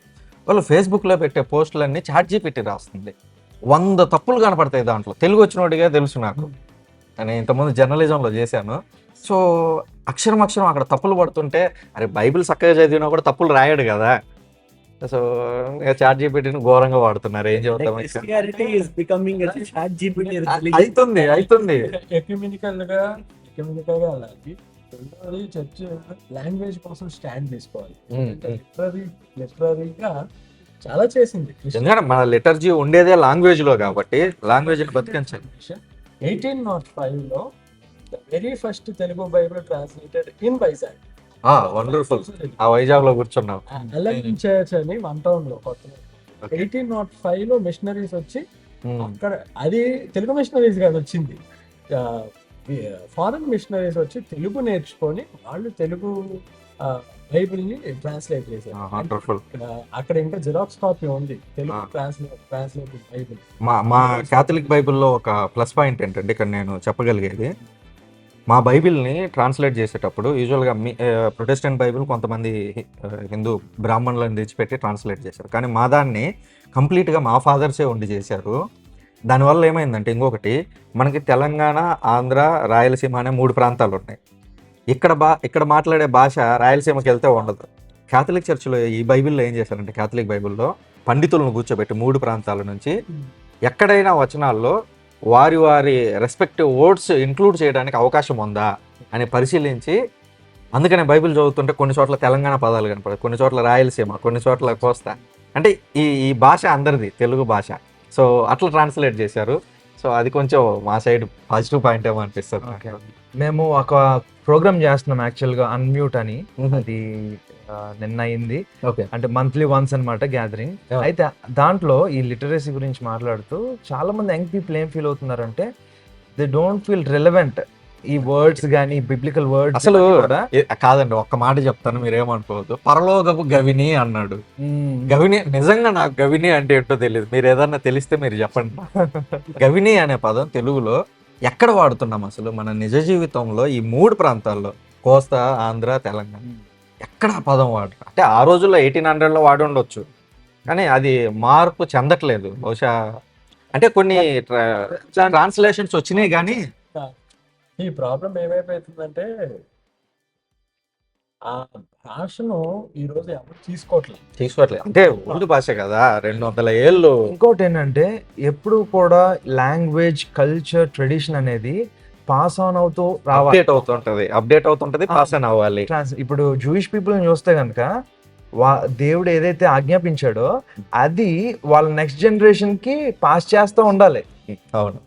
వాళ్ళు ఫేస్బుక్లో పెట్టే పోస్టులన్నీ ChatGPT రాస్తుంది. 100 తప్పులు కనపడతాయి దాంట్లో. తెలుగు వచ్చినోడిగా తెలుసు నాకు, నేను ఇంతకుముందు జర్నలిజంలో చేశాను. సో అక్షరం అక్కడ తప్పులు పడుతుంటే, అరే బైబిల్ చక్కగా చదివినా కూడా తప్పులు రాయడు కదా. సో ChatGPTని ఘోరంగా వాడుతున్నారు. ఏం చెబుతాం, అవుతుంది. అవుతుంది. ఎక్యుమెనికల్ గా ఎక్యూమెనికల్ గా వెళ్ళాలి. రెండోది చర్చ్ లాంగ్వేజ్ కోసం స్టాండ్ తీసుకోవాలి. లిటరరీగా చాలా చేసింది. ఎందుకంటే మన లిటర్జీ ఉండేదే లాంగ్వేజ్ లో కాబట్టి లాంగ్వేజ్ బతికించాలి. 1805లో the very first Telugu Bible translated in Vizag. Wonderful. ఆ వైజాగ్ లో కూర్చున్నాం. ఎలెన్ చర్చ్ అని 1 టౌన్ లో కొత్త 1805 లో మిషనరీస్ వచ్చి అక్కడ, అది తెలుగు మిషనరీస్ కాదు వచ్చింది, ఫారెన్ మిషనరీస్ వచ్చి తెలుగు నేర్చుకొని వాళ్ళు తెలుగు బైబిల్ ని ట్రాన్స్లేట్ చేశారు. అక్కడ ఇంకా జిరాక్స్ కాపీ ఉంది తెలుగు ట్రాన్స్లేటెడ్ బైబిల్. మా క్యాథలిక్ బైబిల్లో ఒక ప్లస్ పాయింట్ ఏంటంటే ఇక్కడ నేను చెప్పగలిగేది, మా బైబిల్ని ట్రాన్స్లేట్ చేసేటప్పుడు యూజువల్గా ప్రొటెస్టెంట్ బైబిల్ కొంతమంది హిందూ బ్రాహ్మణులను తెచ్చిపెట్టి ట్రాన్స్లేట్ చేశారు, కానీ మా దాన్ని కంప్లీట్గా మా ఫాదర్సే ఉండి చేశారు. దానివల్ల ఏమైందంటే ఇంకొకటి, మనకి తెలంగాణ, ఆంధ్ర, రాయలసీమ అనే 3 ప్రాంతాలు ఉన్నాయి. ఇక్కడ మాట్లాడే భాష రాయలసీమకి వెళ్తే ఉండదు. క్యాథలిక్ చర్చిలో ఈ బైబిల్లో ఏం చేశారంటే, క్యాథలిక్ బైబిల్లో పండితులను కూర్చోబెట్టి 3 ప్రాంతాల నుంచి ఎక్కడైనా వచనాల్లో వారి రెస్పెక్టివ్ వర్డ్స్ ఇంక్లూడ్ చేయడానికి అవకాశం ఉందా అని పరిశీలించి, అందుకనే బైబిల్ చదువుతుంటే కొన్ని చోట్ల తెలంగాణ పదాలు కనపడదు, కొన్ని చోట్ల రాయలసీమ, కొన్ని చోట్ల కోస్తా. అంటే ఈ భాష అందరిది తెలుగు భాష. సో అట్లా ట్రాన్స్లేట్ చేశారు. సో అది కొంచెం మా సైడ్ పాజిటివ్ పాయింట్ ఏమో అనిపిస్తుంది. మేము ఒక ప్రోగ్రామ్ చేస్తున్నాం యాక్చువల్గా, అన్మ్యూట్ అని. అది నిన్న అయింది. అంటే మంత్లీ వన్స్ అన్నమాట గ్యాదరింగ్. అయితే దాంట్లో ఈ లిటరసీ గురించి మాట్లాడుతూ చాలా మంది యంగ్ పీపుల్ ఏం ఫీల్ అవుతున్నారంటే, దే డోంట్ ఫీల్ రిలవెంట్. ఈ వర్డ్స్ కానీ బిబ్లికల్ వర్డ్స్ అసలు కాదండి, ఒక్క మాట చెప్తాను, మీరేమనుకోవద్దు. పరలోకపు గవిని అన్నాడు. గవిని నిజంగా నాకు గవిని అంటే ఏంటో తెలియదు, మీరు ఏదన్నా తెలిస్తే మీరు చెప్పండి. గవిని అనే పదం తెలుగులో ఎక్కడ వాడుతున్నాం అసలు మన నిజ జీవితంలో? ఈ 3 ప్రాంతాల్లో, కోస్తా, ఆంధ్ర, తెలంగాణ, ఎక్కడ ఆ పదం వాడు? అంటే ఆ రోజుల్లో 1800లో వాడి ఉండొచ్చు, కానీ అది మార్పు చెందట్లేదు బహుశా. అంటే కొన్ని ట్రాన్స్లేషన్స్ వచ్చినాయి, కానీ ఈ ప్రాబ్లం ఏమైపోతుందంటే ఆ భాషను ఈ రోజు ఎవరు తీసుకోవట్లేదు. అంటే ఉర్దూ భాష కదా, 200 ఏళ్ళు. ఇంకోటి ఏంటంటే, ఎప్పుడు కూడా లాంగ్వేజ్, కల్చర్, ట్రెడిషన్ అనేది పాస్ ఆన్ అవుతూ రావాలి, అప్డేట్ అవుతుంటది, పాస్ ఆన్ అవ్వాలి. ఇప్పుడు జూయిష్ పీపుల్ చూస్తే కనుక, దేవుడు ఏదైతే ఆజ్ఞాపించాడో అది వాళ్ళ నెక్స్ట్ జనరేషన్ కి పాస్ చేస్తూ ఉండాలి. అవును.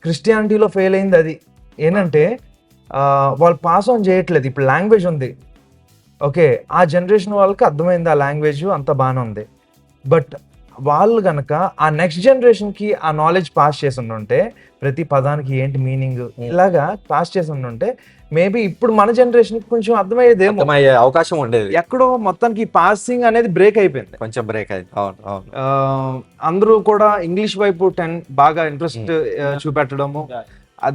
క్రిస్టియానిటీలో ఫెయిల్ అయింది అది. ఏంటంటే వాళ్ళు పాస్ ఆన్ చేయట్లేదు. ఇప్పుడు లాంగ్వేజ్ ఉంది, ఓకే, ఆ జనరేషన్ వాళ్ళకి అర్థమైంది, ఆ లాంగ్వేజ్ అంత బాగానే ఉంది. బట్ వాళ్ళు కనుక ఆ నెక్స్ట్ జనరేషన్కి ఆ నాలెడ్జ్ పాస్ చేసి ఉంటే, ప్రతి పదానికి ఏంటి మీనింగ్ ఇలాగా పాస్ చేసి ఉంటే, మేబీ ఇప్పుడు మన జనరేషన్కి కొంచెం అర్థమయ్యే అవకాశం ఉండేది. ఎక్కడో మొత్తానికి పాసింగ్ అనేది బ్రేక్ అయిపోయింది, కొంచెం బ్రేక్ అయింది. అందరూ కూడా ఇంగ్లీష్ వైపు బాగా ఇంట్రెస్ట్ చూపెట్టడము.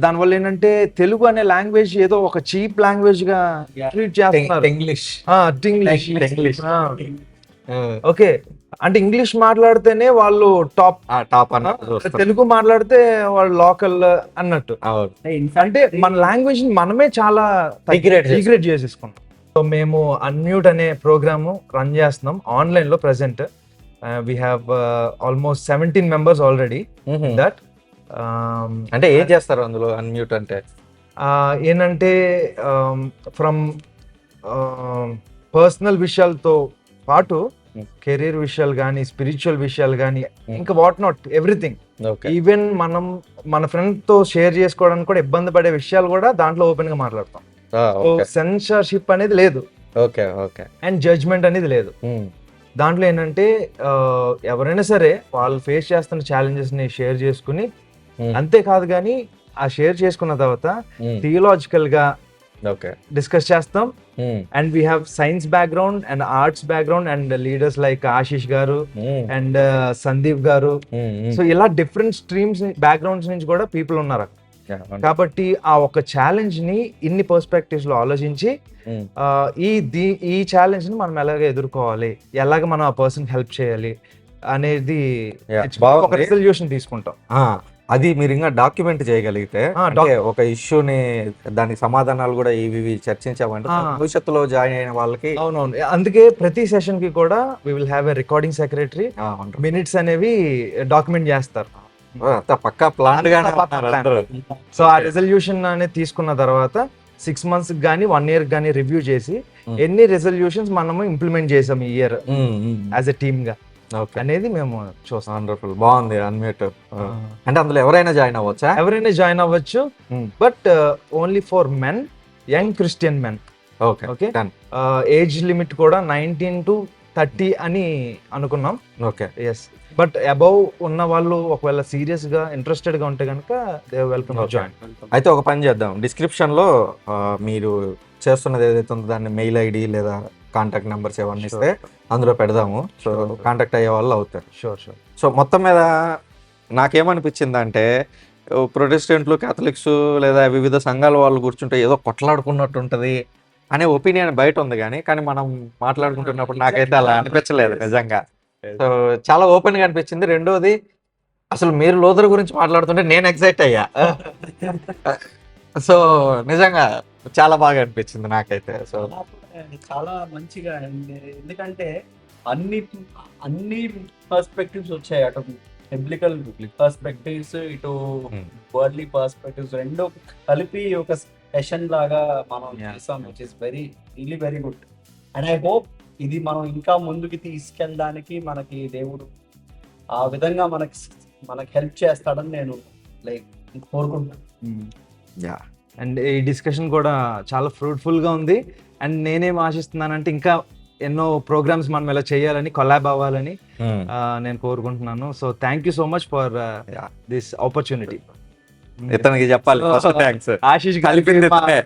దానివల్ల ఏంటంటే, తెలుగు అనే లాంగ్వేజ్ ఏదో ఒక చీప్ లాంగ్వేజ్ గా ట్రీట్ చేస్తున్నారు. ఇంగ్లీష్ ఓకే, అంటే ఇంగ్లీష్ మాట్లాడితేనే వాళ్ళు టాప్ తెలుగు మాట్లాడితే వాళ్ళు లోకల్ అన్నట్టు. అంటే మన లాంగ్వేజ్ మనమే చాలా డిగ్రేడ్ చేసేసుకున్నాం. సో మేము అన్మ్యూట్ అనే ప్రోగ్రాము రన్ చేస్తున్నాం ఆన్లైన్ లో. Present we have almost 17 members already. That అంటే ఏం చేస్తారు అందులో? అన్మ్యూట్ అంటే ఏంటంటే, ఫ్రమ్ పర్సనల్ విషయాలతో పాటు కెరీర్ విషయాలు కానీ, స్పిరిచువల్ విషయాలు కానీ, ఇంకా వాట్ నాట్ ఎవ్రీథింగ్. ఈవెన్ మనం మన ఫ్రెండ్ తో షేర్ చేసుకోవడానికి కూడా ఇబ్బంది పడే విషయాలు కూడా దాంట్లో ఓపెన్ గా మాట్లాడతాం. సెన్సర్షిప్ అనేది లేదు, అండ్ జడ్జ్మెంట్ అనేది లేదు. దాంట్లో ఏంటంటే, ఎవరైనా సరే వాళ్ళు ఫేస్ చేస్తున్న ఛాలెంజెస్ ని షేర్ చేసుకుని, అంతేకాదు కానీ ఆ షేర్ చేసుకున్న తర్వాత థియలాజికల్ గా డిస్కస్ చేస్తాం. And we have science background and arts background and leaders like Ashish గారు అండ్ సందీప్ గారు. సో ఇలా డిఫరెంట్ స్ట్రీమ్స్ బ్యాక్గ్రౌండ్స్ నుంచి కూడా పీపుల్ ఉన్నారు. కాబట్టి ఆ ఒక ఛాలెంజ్ ని ఇన్ని పర్స్పెక్టివ్స్ లో ఆలోచించి, ఈ ఛాలెంజ్ ని మనం ఎలాగ ఎదుర్కోవాలి, ఎలాగ మనం ఆ పర్సన్ హెల్ప్ చేయాలి అనేది ఒక రిజల్యూషన్ తీసుకుంటాం. అది మీరు ఇంకా డాక్యుమెంట్ చేయగలిగితే, ఒక ఇష్యూని దానికి సమాధానాలు కూడా ఇవి చర్చించామంటే భవిష్యత్తులో జాయిన్ అయిన వాళ్ళకి. అవునవును, అందుకే ప్రతి సెషన్ కి కూడా we will have a recording secretary. Minutes అనేవి డాక్యుమెంట్ చేస్తారు. పక్కా ప్లాన్ గానే పక్కా ఉన్నారు plan. అందరూ. సో ఆ రెజల్యూషన్ అనేది తీసుకున్న తర్వాత 6 months కానీ 1 year కానీ రివ్యూ చేసి ఎన్ని రెజల్యూషన్స్ మనము ఇంప్లిమెంట్ చేసాం ఈ ఇయర్ యాజ్ ఎ టీమ్ గా ఓకే, అనేది మేము చూస్తాం. వండర్ఫుల్, బాగుంది అన్మ్యూట్. అంటే అందులో ఎవరైనా జాయిన్ అవ్వచ్చా? ఎవరైనా జాయిన్ అవ్వచ్చు, Hmm. But only for men, young Christian men. Okay okay, done. Age limit కూడా 19 to 30 అని అనుకున్నాం. ఓకే, ఎస్, బట్ అబౌవ్ ఉన్న వాళ్ళు ఒకవేళ సీరియస్ గా ఇంట్రెస్టెడ్ గా ఉంటే కనుక దే వెల్కమ్ టు జాయిన్. అయితే ఒక పని చేద్దాం, డిస్క్రిప్షన్ లో మీరు చేస్తున్నది ఏదైతే ఉందో దాన్ని మెయిల్ ఐడి లేదా కాంటాక్ట్ నెంబర్స్ ఏమన్నా ఇస్తే అందులో పెడదాము. సో కాంటాక్ట్ అయ్యే వాళ్ళు అవుతారు. Sure sure. సో మొత్తం మీద నాకేమనిపించింది అంటే, ప్రొటెస్టెంట్లు, క్యాథలిక్స్ లేదా వివిధ సంఘాల వాళ్ళు కూర్చుంటే ఏదో కొట్లాడుకున్నట్టు ఉంటుంది అనే ఒపీనియన్ బయట ఉంది, కానీ మనం మాట్లాడుకుంటున్నప్పుడు నాకైతే అలా అనిపించలేదు నిజంగా. సో చాలా ఓపెన్ గా అనిపించింది. రెండోది, అసలు మీరు లోదర్ గురించి మాట్లాడుతుంటే నేను ఎక్సైట్ అయ్యా. సో నిజంగా చాలా బాగా అనిపించింది నాకైతే. సో చాలా మంచిగా ఎందుకంటే అన్ని అన్ని పర్స్పెక్టివ్స్ వచ్చాయి, అటు బిబ్లికల్ పర్స్పెక్టివ్స్, ఇటు వరల్డ్లీ పర్స్పెక్టివ్స్, రెండు కలిపి ఒక సెషన్ లాగా మనం చేసాం, which is really very good. And I hope ఇది మనం ఇంకా ముందుకు తీసుకెళ్ళడానికి మనకి దేవుడు ఆ విధంగా మనకి హెల్ప్ చేస్తాడని నేను కోరుకుంటాను. యా, అండ్ ఈ డిస్కషన్ కూడా చాలా ఫ్రూట్ఫుల్ గా ఉంది. అండ్ నేనేం ఆశిస్తున్నానంటే ఇంకా ఎన్నో ప్రోగ్రామ్స్ మనం ఇలా చేయాలని, కొలాబ్ అవ్వాలని నేను కోరుకుంటున్నాను. So thank you so much for this opportunity. ఇతనికి చెప్పాలి ఫస్ట్ థ్యాంక్స్. ఆశీష్ కలిపింది ఇతనే.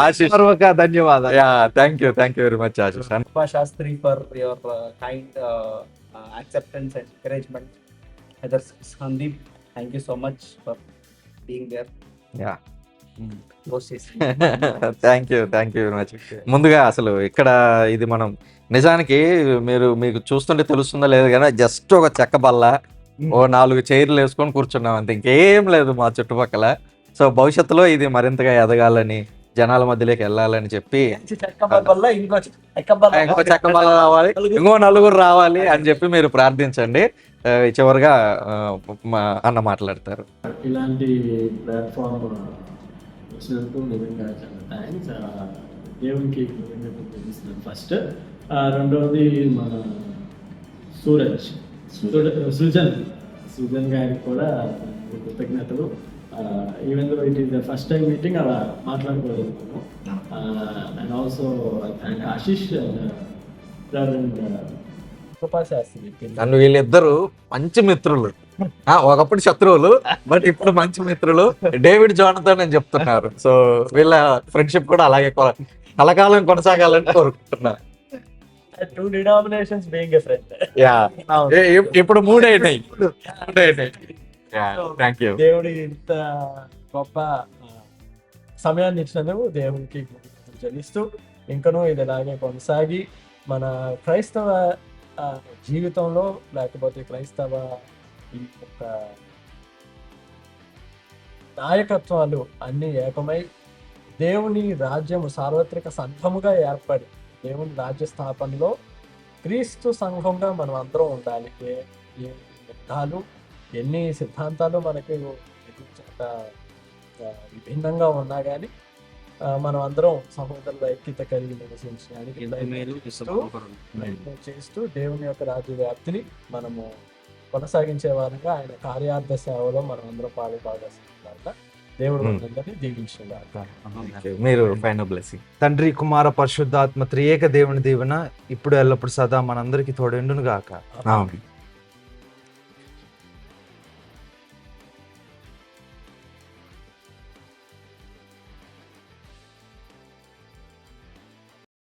ఆశీష్, ధన్యవాదాలు. Yeah, thank you very much Ashish. Rupa Shastri for your kind acceptance and encouragement. Heather Sandeep, thank you so much for being there. Yeah, Process. Thank you very much. ముందుగా అసలు ఇక్కడ ఇది మనం నిజానికి మీకు చూస్తుంటే తెలుస్తుందో లేదు కానీ జస్ట్ ఒక చెక్క బల్ల, ఓ 4 చైర్లు వేసుకొని కూర్చున్నాం అంతే, ఇంకేం లేదు మా చుట్టుపక్కల. సో భవిష్యత్తులో ఇది మరింతగా ఎదగాలని, జనాల మధ్యలోకి వెళ్ళాలని చెప్పి ఇంకో చెక్క బల్ల రావాలి, ఇంకో 4 రావాలి అని చెప్పి మీరు ప్రార్థించండి. చివరిగా మా అన్న మాట్లాడతారు. ఇలాంటి ప్లాట్ఫామ్ వచ్చినందుకు నిజంగా చాలా థ్యాంక్స్. దేవునికి కృతజ్ఞతలు తెలుస్తున్నాను ఫస్ట్. రెండవది మన సృజన్ గారికి కూడా కృతజ్ఞతలు. Even though it is the first time meeting అలా మాట్లాడుకోగలుగుతాను. And also thank Ashish and Kripa Shastri. నన్ను వీళ్ళిద్దరు మంచి మిత్రులు, ఒకప్పుడు శత్రువులు బట్ ఇప్పుడు మంచి మిత్రులు, డేవిడ్ జానథన్ అని చెప్తున్నారు. సో వీళ్ళ ఫ్రెండ్షిప్ కూడా అలాగే కలకాలం కొనసాగాలని కోరుకుంటున్నారు. Two denominations being a friend. Yeah, ఇప్పుడు 3 అయినాయి. Thank you. దేవుడి ఇంత గొప్ప సమయాన్ని ఇచ్చినందుకు దేవునికి చెల్లిస్తూ ఇంకనూ ఇది ఇలాగే కొనసాగి మన క్రైస్తవ జీవితంలో, లేకపోతే క్రైస్తవ ఈ యొక్క నాయకత్వాలు అన్నీ ఏకమై దేవుని రాజ్యము సార్వత్రిక సంఘముగా ఏర్పడి దేవుని రాజ్య స్థాపనలో క్రీస్తు సంఘంగా మనం అందరం ఉండాలి. ఏ యుద్ధాలు, ఎన్ని సిద్ధాంతాలు మనకి విభిన్నంగా ఉన్నా కానీ మనం అందరం సహోదరుల ఐక్యత కలిగి నివసించడానికి ప్రయత్నం చేస్తూ దేవుని యొక్క రాజ్య వ్యాప్తిని మనము కొనసాగించే వారంగా ఆయన కార్యార్థ సేవలో మనం అందరం పాలుభాగంగా దేవుడు మనందరినీ దీవించుగాక. మీరు ఫైనల్ బ్లెస్సింగ్. తండ్రి, కుమార, పరిశుద్ధాత్మ త్రియేక దేవుని దీవెన ఇప్పుడు ఎల్లప్పుడు సదా మనందరికీ తోడెండును గాక. ఆమేన్.